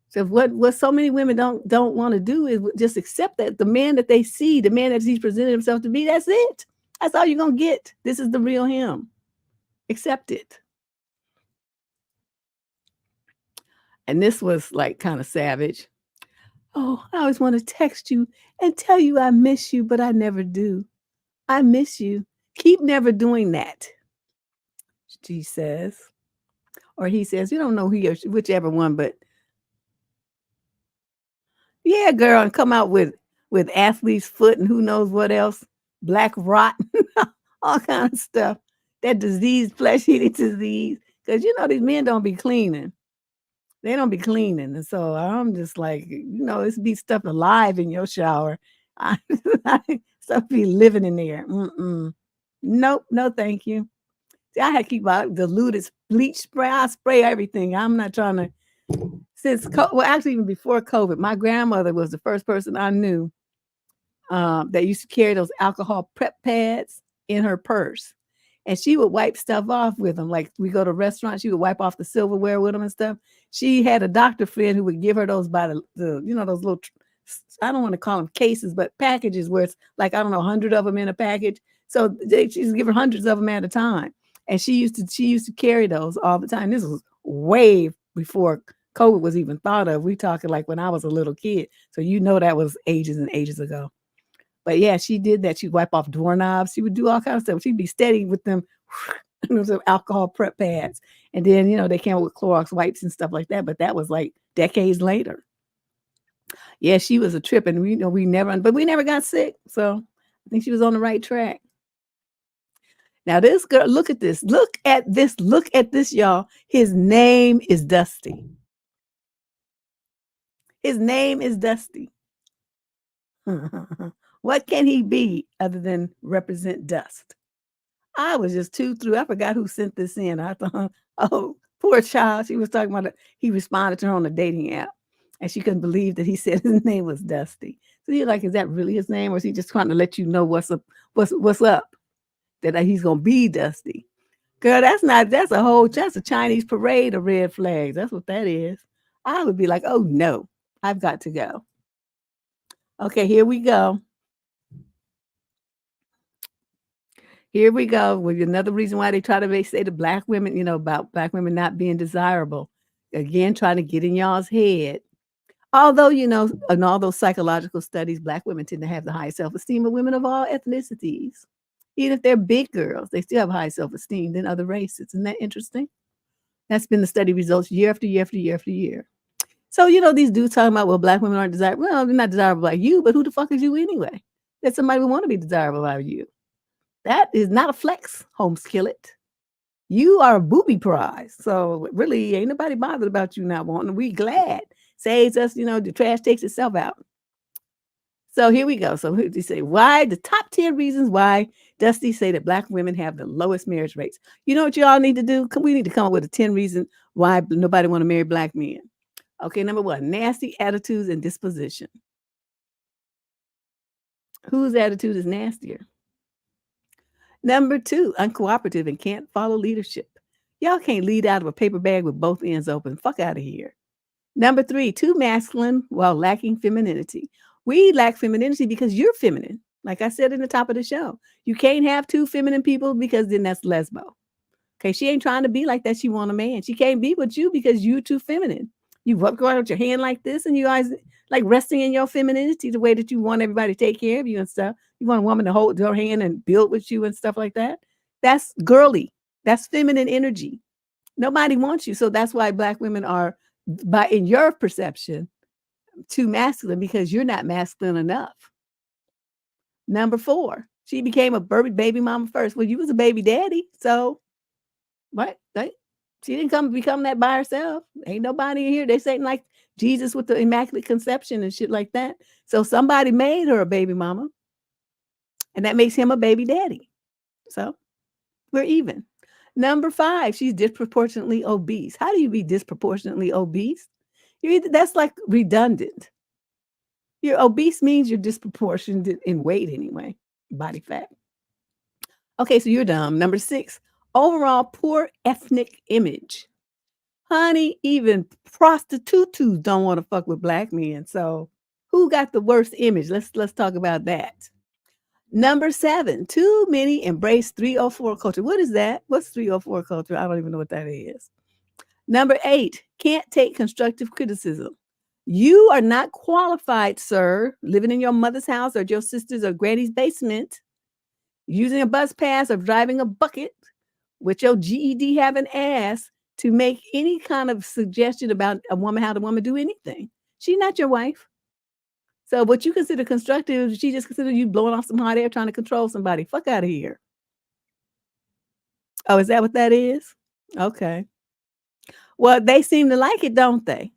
So what so many women don't want to do is just accept that the man that they see, the man that he's presented himself to be, that's it. That's all you're going to get. This is the real him. Accept it. And this was like kind of savage. Oh, I always want to text you and tell you I miss you, but I never do. I miss you. Keep never doing that. She says, or he says, you don't know who or whichever one, but yeah, girl, and come out with athlete's foot and who knows what else, black rot, all kind of stuff. That disease, flesh-eating disease, because these men don't be cleaning. They don't be cleaning, and so I'm just like, it's be stuff alive in your shower. Stuff be living in there. Nope, no, thank you. See, I had to keep out diluted bleach spray. I spray everything. I'm not trying to. Actually, even before COVID, my grandmother was the first person I knew that used to carry those alcohol prep pads in her purse. And she would wipe stuff off with them. Like we go to restaurants, she would wipe off the silverware with them and stuff. She had a doctor friend who would give her those by the those little, I don't want to call them cases, but packages where it's like, I don't know, 100 of them in a package. So she's giving hundreds of them at a time. And she used to carry those all the time. This was way before COVID was even thought of. We talking like when I was a little kid. So that was ages and ages ago. But yeah, she did that. She'd wipe off doorknobs. She would do all kinds of stuff. She'd be steady with them alcohol prep pads. And then, they came up with Clorox wipes and stuff like that. But that was like decades later. Yeah, she was a trip. And we never got sick. So I think she was on the right track. Now this girl, look at this. Look at this, y'all. His name is Dusty. His name is Dusty. What can he be other than represent dust? I was just too through. I forgot who sent this in. I thought, oh, poor child. She was talking about it. He responded to her on the dating app. And she couldn't believe that he said his name was Dusty. So you're like, is that really his name? Or is he just trying to let you know what's up? That he's going to be Dusty. Girl, that's a Chinese parade of red flags. That's what that is. I would be like, oh no, I've got to go. Okay, here we go. Here we go with another reason why they try to say the black women, about black women not being desirable. Again, trying to get in y'all's head. Although, in all those psychological studies, black women tend to have the highest self-esteem of women of all ethnicities. Even if they're big girls, they still have high self-esteem than other races. Isn't that interesting? That's been the study results year after year after year after year. So, these dudes talking about, well, black women aren't desirable. Well, they're not desirable by you, but who the fuck is you anyway? That somebody would want to be desirable by you. That is not a flex, home skillet. You are a booby prize. So really ain't nobody bothered about you not wanting. We glad. Saves us, the trash takes itself out. So here we go. So he say, why the top 10 reasons why Dusty say that black women have the lowest marriage rates. You know what y'all need to do? We need to come up with a 10 reasons why nobody want to marry black men. Okay, number 1, nasty attitudes and disposition. Whose attitude is nastier? Number 2, uncooperative and can't follow leadership. Y'all can't lead out of a paper bag with both ends open. Fuck out of here. Number 3, too masculine while lacking femininity. We lack femininity because you're feminine. Like I said in the top of the show, you can't have 2 feminine people because then that's lesbo. Okay, she ain't trying to be like that. She want a man. She can't be with you because you're too feminine. You walk around with your hand like this and you guys like resting in your femininity the way that you want everybody to take care of you and stuff. You want a woman to hold your hand and build with you and stuff like that. That's girly. That's feminine energy. Nobody wants you. So that's why black women are, in your perception, too masculine because you're not masculine enough. Number 4, she became a baby mama first. Well, you was a baby daddy. So what? She didn't become that by herself. Ain't nobody in here. They say like Jesus with the immaculate conception and shit like that. So somebody made her a baby mama. And that makes him a baby daddy. So we're even. Number 5, she's disproportionately obese. How do you be disproportionately obese? That's like redundant. You're obese means you're disproportionate in weight anyway, body fat. Okay, so you're dumb. Number 6, overall poor ethnic image. Honey, even prostitutes don't want to fuck with black men. So who got the worst image? Let's talk about that. Number 7, too many embrace 304 culture. What is that? What's 304 culture? I don't even know what that is. Number 8, can't take constructive criticism. You are not qualified, sir, living in your mother's house or your sister's or granny's basement, using a bus pass or driving a bucket with your GED having ass to make any kind of suggestion about a woman, how the woman do anything. She's not your wife. So what you consider constructive, she just consider you blowing off some hot air trying to control somebody. Fuck out of here. Oh, is that what that is? Okay. Well, they seem to like it, don't they?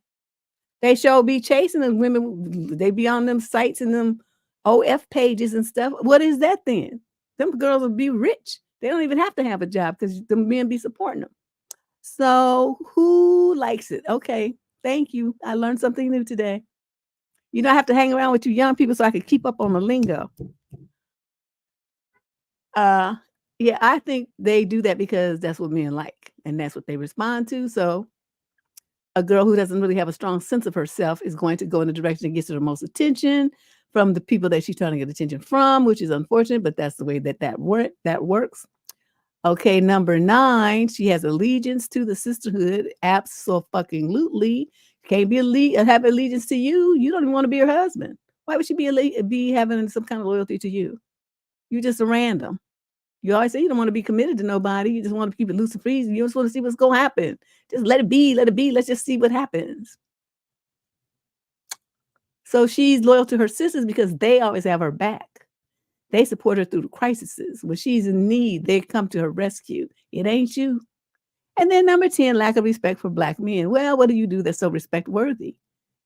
They sure be chasing them women. They be on them sites and them OF pages and stuff. What is that then? Them girls will be rich. They don't even have to have a job because the men be supporting them. So who likes it? Okay. Thank you. I learned something new today. I have to hang around with you young people so I can keep up on the lingo. Yeah, I think they do that because that's what men like and that's what they respond to. So a girl who doesn't really have a strong sense of herself is going to go in the direction that gets her the most attention from the people that she's trying to get attention from, which is unfortunate, but that's the way that works. Okay, number 9, she has allegiance to the sisterhood. Absolutely. Can't have allegiance to you. You don't even want to be her husband. Why would she be having some kind of loyalty to you? You're just a random. You always say you don't want to be committed to nobody. You just want to keep it loose and free. You just want to see what's going to happen. Just let it be. Let it be. Let's just see what happens. So she's loyal to her sisters because they always have her back. They support her through the crises. When she's in need, they come to her rescue. It ain't you. And then number 10, lack of respect for black men. Well, what do you do that's so respect worthy?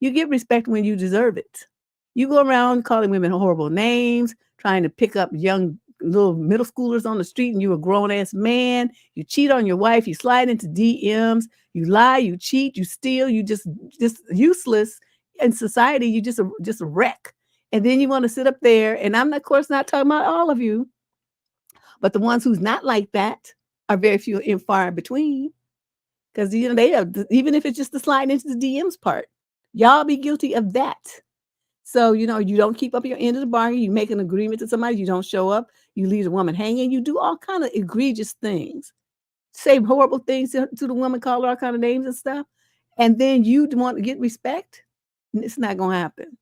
You get respect when you deserve it. You go around calling women horrible names, trying to pick up young little middle schoolers on the street, and you're a grown-ass man. You cheat on your wife. You slide into DMs. You lie. You cheat. You steal. You just useless in society. You just a wreck. And then you want to sit up there, and I'm, of course, not talking about all of you, but the ones who's not like that are very few and far in between. Because they have, even if it's just the sliding into the DMs part, y'all be guilty of that. So, you don't keep up your end of the bargain. You make an agreement to somebody, you don't show up, you leave the woman hanging, you do all kind of egregious things. Say horrible things to the woman, call her all kind of names and stuff. And then you want to get respect. It's not going to happen.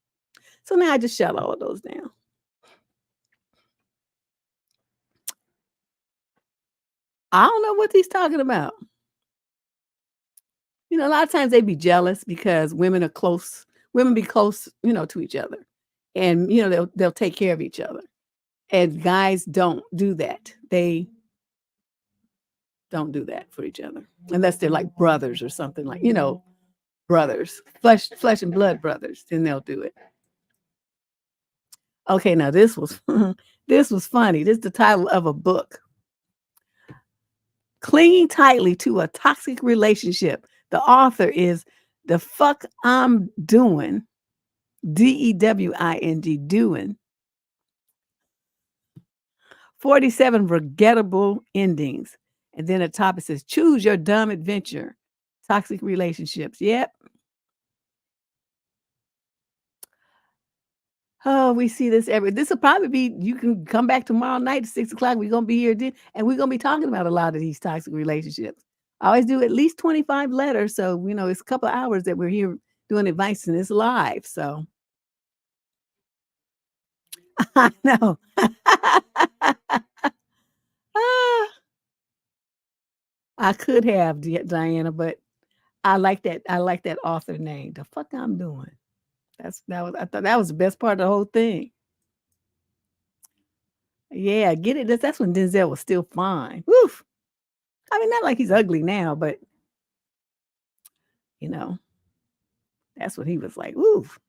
So now I just shut all of those down. I don't know what he's talking about. A lot of times they be jealous because women are close. Women be close, to each other. And, they'll take care of each other. And guys don't do that. They don't do that for each other. Unless they're like brothers or something like, brothers, flesh and blood brothers, then they'll do it. Okay, now this was this was funny. This is the title of a book. Clinging tightly to a toxic relationship. The author is The Fuck I'm Doing, DEWING, doing. 47 regrettable endings. And then at the top it says, choose your dumb adventure. Toxic relationships. Yep. Oh, we see this this will probably be, you can come back tomorrow night at 6:00. We're going to be here then, and we're going to be talking about a lot of these toxic relationships. I always do at least 25 letters. So, it's a couple of hours that we're here doing advice and it's live. So I know. Ah, I could have Diana, but I like that. I like that author name. The fuck I'm doing. I thought that was the best part of the whole thing. Yeah, get it. That's when Denzel was still fine. Woof. I mean, not like he's ugly now, but that's what he was like. Oof,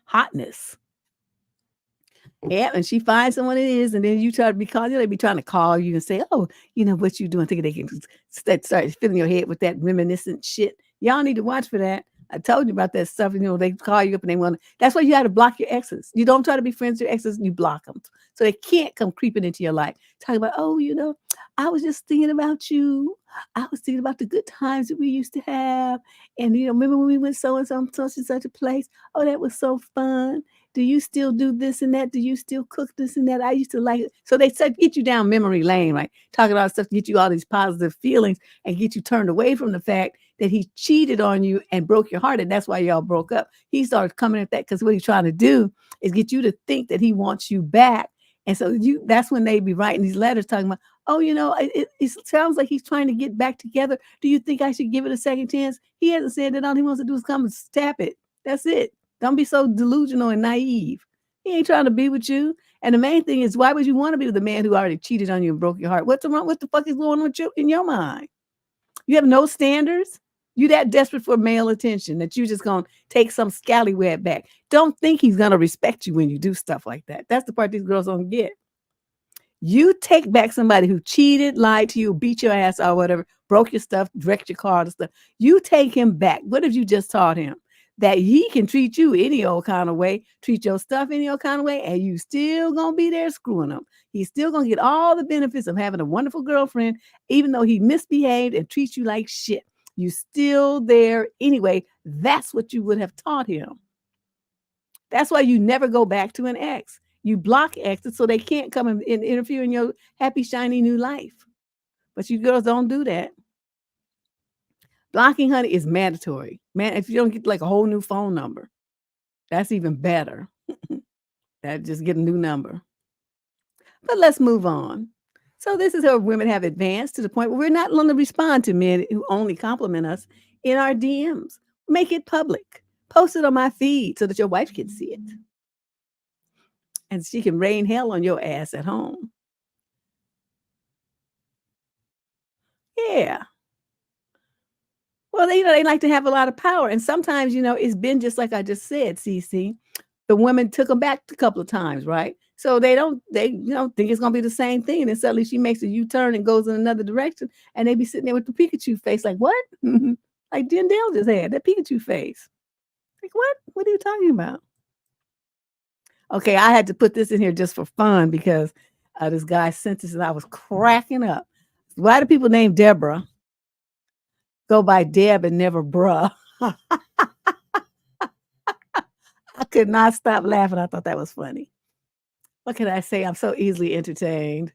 hotness. Yeah, and she finds someone it is, and then you try to be calling. They be trying to call you and say, "Oh, what you doing?" Thinking they can start filling your head with that reminiscent shit. Y'all need to watch for that. I told you about that stuff. They call you up and they want to. That's why you got to block your exes. You don't try to be friends with your exes. You block them so they can't come creeping into your life. Talking about, oh, I was just thinking about you. I was thinking about the good times that we used to have, and remember when we went so and so such and such a place? Oh, that was so fun. Do you still do this and that? Do you still cook this and that? I used to like it. So they said, get you down memory lane, right? Talking about stuff to get you all these positive feelings and get you turned away from the fact that he cheated on you and broke your heart. And that's why y'all broke up. He started coming at that because what he's trying to do is get you to think that he wants you back. And so that's when they be writing these letters talking about, oh, it sounds like he's trying to get back together. Do you think I should give it a second chance? He hasn't said that. All he wants to do is come and tap it. That's it. Don't be so delusional and naive. He ain't trying to be with you. And the main thing is, why would you want to be with the man who already cheated on you and broke your heart? What's wrong? What the fuck is going on with you in your mind? You have no standards. You that desperate for male attention that you just gonna take some scallywag back. Don't think he's gonna respect you when you do stuff like that. That's the part these girls don't get. You take back somebody who cheated, lied to you, beat your ass or whatever, broke your stuff, wrecked your car and stuff. You take him back. What have you just taught him? That he can treat you any old kind of way, treat your stuff any old kind of way, and you still gonna be there screwing him. He's still gonna get all the benefits of having a wonderful girlfriend, even though he misbehaved and treats you like shit. You still there anyway. That's what you would have taught him. That's why you never go back to an ex. You block exes so they can't come and interfere in your happy, shiny new life. But you girls don't do that. Blocking, honey, is mandatory. Man, if you don't get like a whole new phone number, that's even better. That just get a new number. But let's move on. So this is how women have advanced to the point where we're not going to respond to men who only compliment us in our DMs. Make it public. Post it on my feed so that your wife can see it. And she can rain hell on your ass at home. Yeah. Well, they like to have a lot of power. And sometimes, it's been just like I just said, CC. The women took them back a couple of times, right? So they think it's gonna be the same thing. And then suddenly she makes a U-turn and goes in another direction, and they be sitting there with the Pikachu face, like, what? Like Dendale just had that Pikachu face. Like, what? What are you talking about? Okay, I had to put this in here just for fun because this guy sent this and I was cracking up. Why do people name Deborah go by Deb and never bruh. I could not stop laughing. I thought that was funny. What can I say? I'm so easily entertained.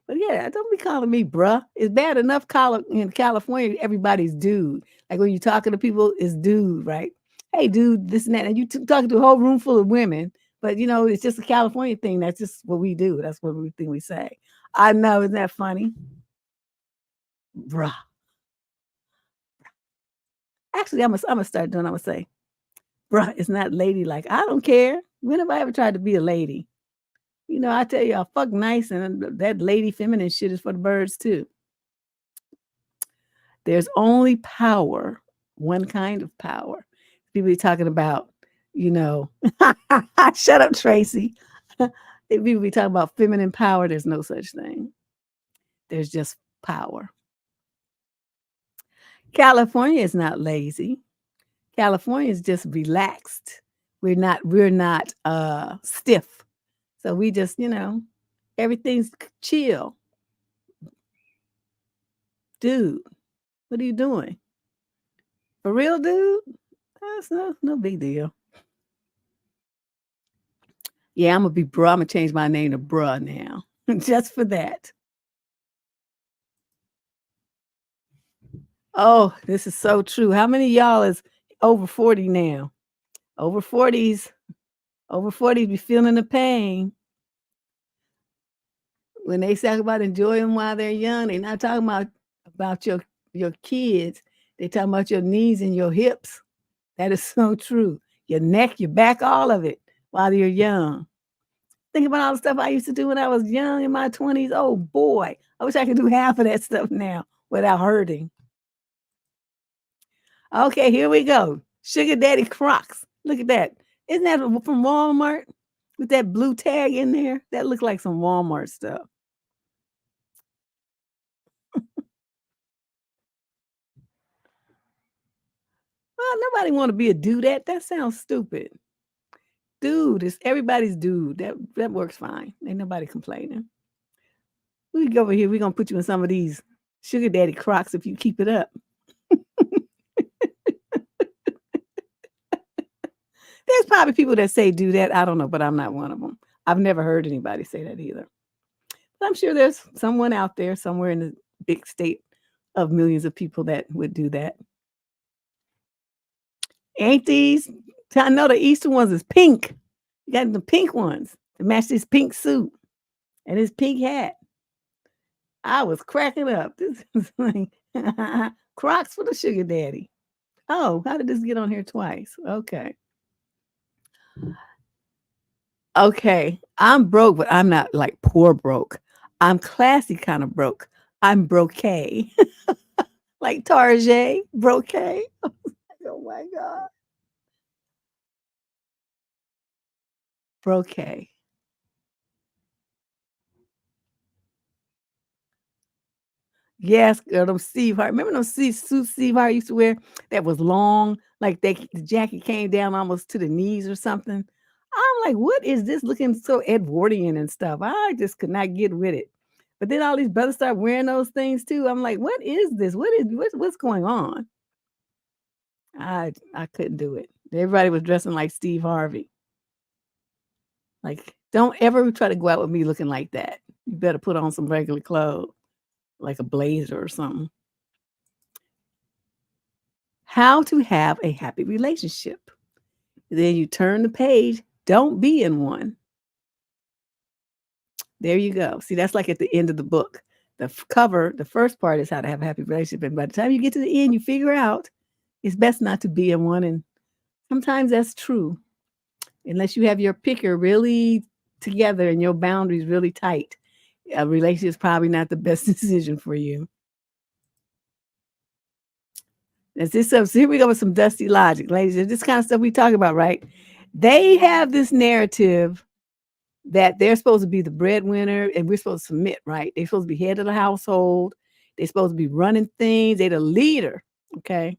But yeah, don't be calling me bruh. It's bad enough in California, everybody's dude. Like when you're talking to people, it's dude, right? Hey, dude, this and that. And you talking to a whole room full of women. But you know, it's just a California thing. That's just what we do. That's what we think we say. I know, isn't that funny? Bruh. Actually, I'm gonna start doing. I'm gonna say, bruh, it's not ladylike. I don't care. When have I ever tried to be a lady? You know, I tell you, I fuck nice, and that lady feminine shit is for the birds too. There's only power, one kind of power. People be talking about, you know, shut up, Tracy. People be talking about feminine power. There's no such thing. There's just power. California is not lazy. California is just relaxed. We're not stiff. So we just, you know, everything's chill. Dude, what are you doing? For real, dude? That's no big deal. Yeah, I'm gonna be bruh. I'm gonna change my name to bruh now. Just for that. Oh, this is so true. How many of y'all is over 40 now? Over 40s. Over 40s be feeling the pain. When they talk about enjoying while they're young, they're not talking about your kids. They talking about your knees and your hips. That is so true. Your neck, your back, all of it while you're young. Think about all the stuff I used to do when I was young in my 20s. Oh boy, I wish I could do half of that stuff now without hurting. Okay, here we go. Sugar Daddy Crocs. Look at that. Isn't that from Walmart with that blue tag in there? That looks like some Walmart stuff. Well, nobody want to be a dudette. That sounds stupid. Dude, it's everybody's dude. That works fine. Ain't nobody complaining. We can go over here. We're gonna put you in some of these Sugar Daddy Crocs if you keep it up. There's probably people that say do that. I don't know, but I'm not one of them. I've never heard anybody say that either. But I'm sure there's someone out there somewhere in the big state of millions of people that would do that. Ain't these? I know the Easter ones is pink. You got the pink ones to match this pink suit and his pink hat. I was cracking up. This is like Crocs for the sugar daddy. Oh, how did this get on here twice? Okay. Okay. I'm broke, but I'm not like poor broke. I'm classy kind of broke. I'm brocade. Like Tarjay, brocade. Oh my God. Brocade. Yes, girl, them Steve Harvey. Remember those suits Steve Harvey used to wear that was long, like the jacket came down almost to the knees or something. I'm like, what is this looking so Edwardian and stuff? I just could not get with it. But then all these brothers start wearing those things too. I'm like, what is this? What's going on? I couldn't do it. Everybody was dressing like Steve Harvey. Like, don't ever try to go out with me looking like that. You better put on some regular clothes, like a blazer or something. How to have a happy relationship. Then you turn the page, don't be in one. There you go. See, that's like at the end of the book. The cover, the first part is how to have a happy relationship. And by the time you get to the end, you figure out it's best not to be in one. And sometimes that's true. Unless you have your picker really together and your boundaries really tight, a relationship is probably not the best decision for you. That's this stuff. So here we go with some dusty logic, ladies. This kind of stuff we talk about, right? They have this narrative that they're supposed to be the breadwinner and we're supposed to submit, right? They're supposed to be head of the household. They're supposed to be running things. They're the leader, okay?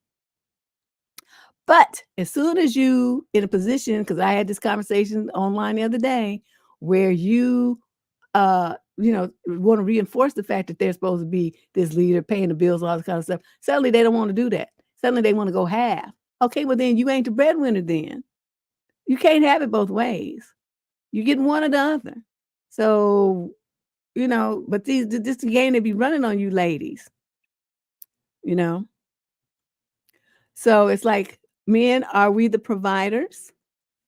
But as soon as you in a position, because I had this conversation online the other day, where you want to reinforce the fact that they're supposed to be this leader, paying the bills, all this kind of stuff. Suddenly they don't want to do that. Suddenly they want to go half. Okay, well then you ain't the breadwinner then. You can't have it both ways. You get one or the other. So, but this the game they be running on you ladies, you know. So it's like, men, are we the providers?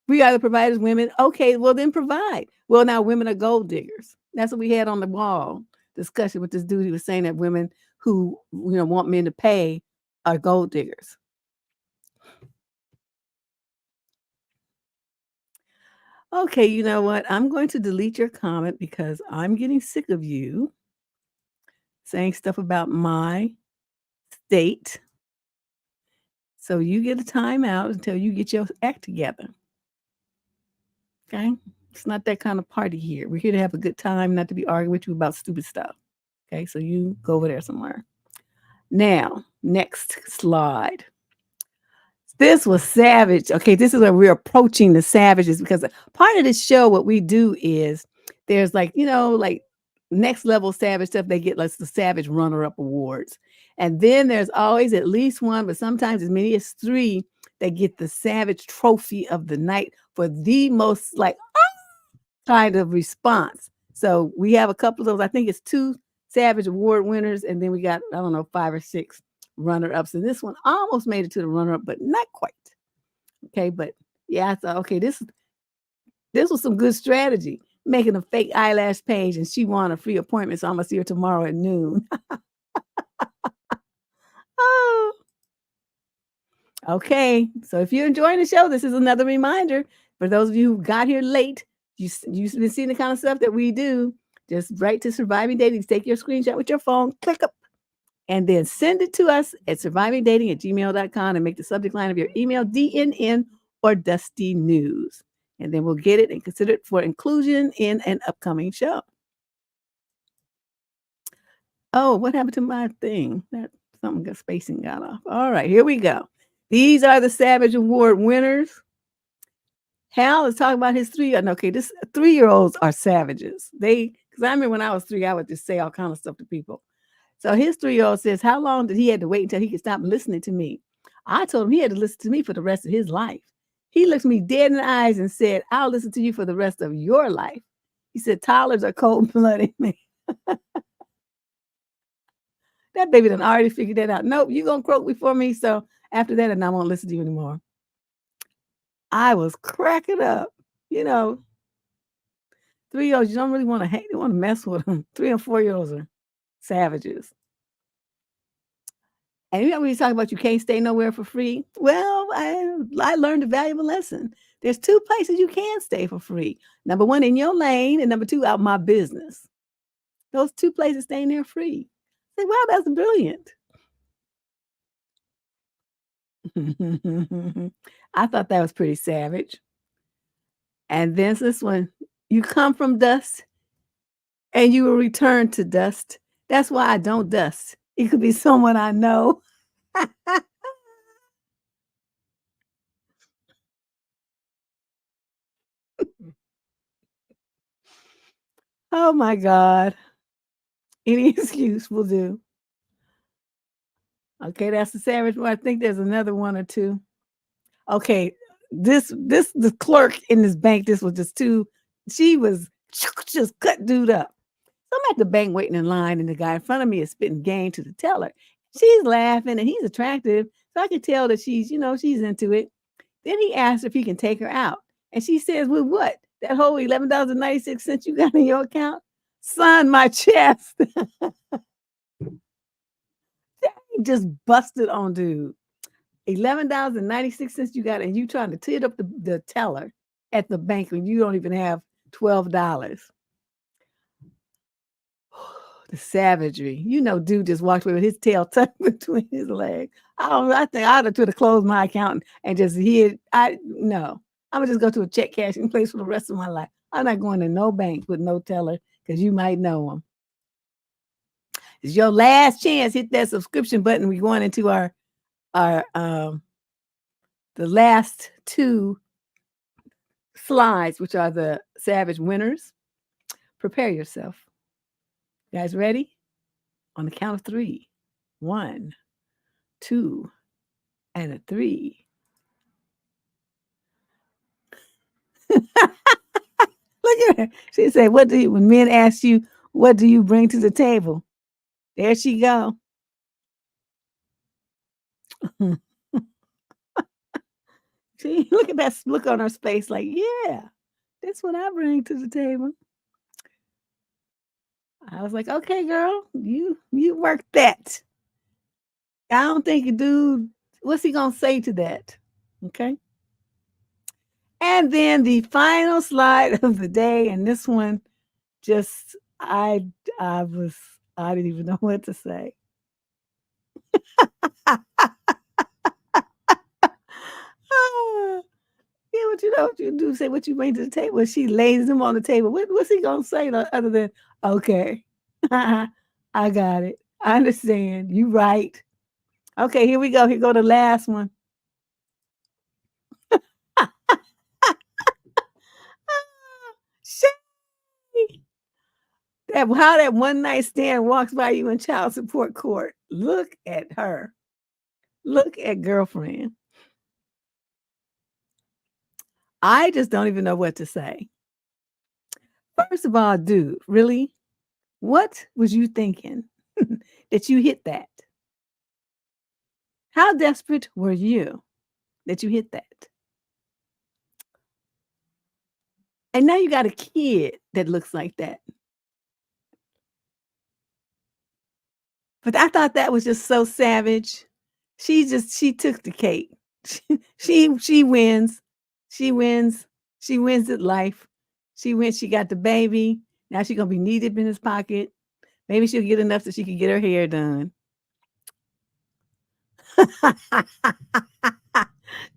We are the providers, women. Okay, well then provide. Well, now women are gold diggers. That's what we had on the wall discussion with this dude. He was saying that women who want men to pay are gold diggers. Okay, you know what? I'm going to delete your comment because I'm getting sick of you saying stuff about my state. So you get a timeout until you get your act together. Okay? It's not that kind of party here. We're here to have a good time, not to be arguing with you about stupid stuff. Okay, so you go over there somewhere. Now, next slide. This was savage. Okay, this is where we're approaching the savages, because part of this show, what we do is there's like next level savage stuff. They get like the Savage Runner-Up Awards. And then there's always at least one, but sometimes as many as 3 that get the Savage Trophy of the night for the most kind of response. So we have a couple of those. I think it's 2 Savage Award winners, and then we got, I don't know, 5 or 6 runner-ups. And this one almost made it to the runner-up, but not quite. Okay, but yeah, I thought, okay, this was some good strategy. Making a fake eyelash page, and she won a free appointment, so I'm gonna see her tomorrow at noon. Oh. Okay, so if you're enjoying the show, this is another reminder for those of you who got here late. You've been seeing the kind of stuff that we do. Just write to Surviving Dating. Take your screenshot with your phone, click up, and then send it to us at survivingdating@gmail.com and make the subject line of your email DNN or Dusty News. And then we'll get it and consider it for inclusion in an upcoming show. Oh, what happened to my thing? Spacing got off. All right, here we go. These are the Savage Award winners. Hal is talking about his 3. Okay, this 3-year-olds are savages. Because I remember when I was 3, I would just say all kind of stuff to people. So his 3-year-old says, how long did he have to wait until he could stop listening to me? I told him he had to listen to me for the rest of his life. He looked me dead in the eyes and said, I'll listen to you for the rest of your life. He said, toddlers are cold-blooded, man. That baby done already figured that out. Nope, you're going to croak before me. So after that, and I won't listen to you anymore. I was cracking up. 3-year-olds, you don't really want to hate. You want to mess with them. 3 and 4-year-olds are savages. And when you talk about you can't stay nowhere for free, well, I learned a valuable lesson. There's 2 places you can stay for free. Number 1, in your lane, and number 2, out my business. Those 2 places staying there free. I say, wow, that's brilliant. I thought that was pretty savage. And then this one, you come from dust and you will return to dust. That's why I don't dust. It could be someone I know. Oh my God. Any excuse will do. Okay, that's the savage one. I think there's another one or 2. Okay, the clerk in this bank, this was just too, she was just cut dude up. So I'm at the bank waiting in line, and the guy in front of me is spitting game to the teller. She's laughing, and he's attractive, so I could tell that she's into it. Then he asked if he can take her out, and she says, "With what? That whole $11.96 you got in your account? Son, my chest." Just busted on dude. $11.96 you got, and you trying to tit up the teller at the bank when you don't even have $12. The savagery. Dude just walked away with his tail tucked between his legs. I think I'd have closed my account and just hid. No. I'm gonna just go to a check cashing place for the rest of my life. I'm not going to no bank with no teller, because you might know him. It's your last chance. Hit that subscription button. We're going into our the last 2 slides, which are the savage winners. Prepare yourself. Guys ready? On the count of 3. 1, 2, and a 3. Look at her. She said, when men ask you, what do you bring to the table? There she go. See, look at that look on her face like, yeah, that's what I bring to the table. I was like, okay, girl, you work that. I don't think a dude, what's he gonna say to that? Okay. And then the final slide of the day, and this one just I didn't even know what to say. Yeah, what you do, say what you bring to the table. She lays them on the table. What's he gonna say other than okay? I got it. I understand. You right. Okay, here we go. Here go the last one. Shay. How that one night stand walks by you in child support court. Look at her. Look at girlfriend. I just don't even know what to say. First of all, dude, really? What was you thinking that you hit that? How desperate were you that you hit that? And now you got a kid that looks like that. But I thought that was just so savage. She took the cake. She wins. She wins. She wins at life. She wins. She got the baby. Now she's gonna be knee deep in his pocket. Maybe she'll get enough so she can get her hair done.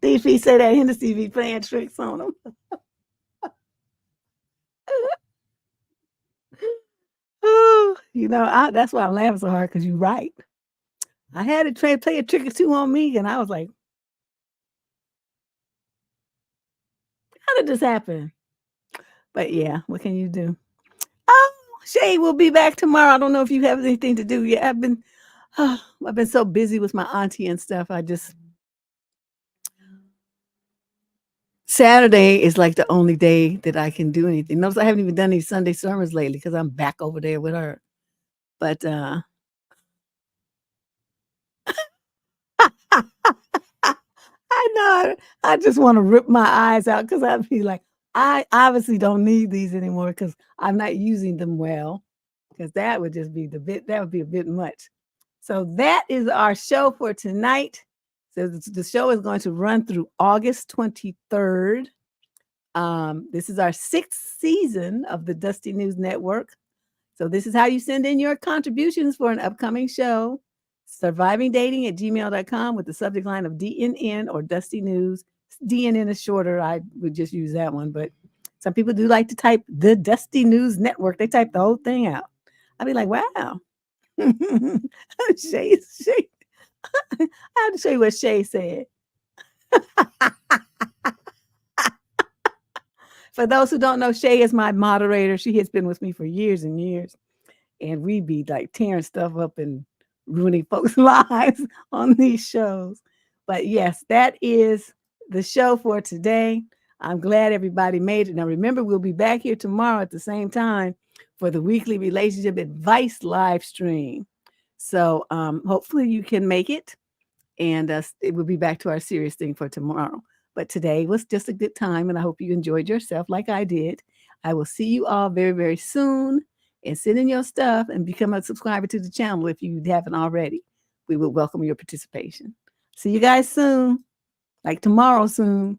DP said that Hennessy be playing tricks on him. Oh, that's why I'm laughing so hard because you're right. I had to try to play a trick or two on me, and I was like, how did this happen? But yeah, what can you do? Oh, Shay will be back tomorrow. I don't know if you have anything to do yet. I've been so busy with my auntie and stuff. Saturday is like the only day that I can do anything. Notice I haven't even done any Sunday sermons lately because I'm back over there with her. But I know I just want to rip my eyes out because I'd be like, I obviously don't need these anymore because I'm not using them well. Because that would just be that would be a bit much. So that is our show for tonight. So the show is going to run through August 23rd. This is our 6th season of the Dusty News Network. So this is how you send in your contributions for an upcoming show. survivingdating@gmail.com with the subject line of DNN or Dusty News. DNN is shorter. I would just use that one, but some people do like to type the Dusty News Network. They type the whole thing out. I'd be like, wow. Shay. I have to show you what Shay said. For those who don't know, Shay is my moderator. She has been with me for years and years. And we be like tearing stuff up and ruining folks' lives on these shows. But yes, that is the show for today. I'm glad everybody made it. Now, remember, we'll be back here tomorrow at the same time for the weekly relationship advice live stream. So hopefully you can make it. And it will be back to our serious thing for tomorrow. But today was just a good time, and I hope you enjoyed yourself like I did. I will see you all very, very soon. And send in your stuff and become a subscriber to the channel if you haven't already. We will welcome your participation. See you guys soon, like tomorrow soon.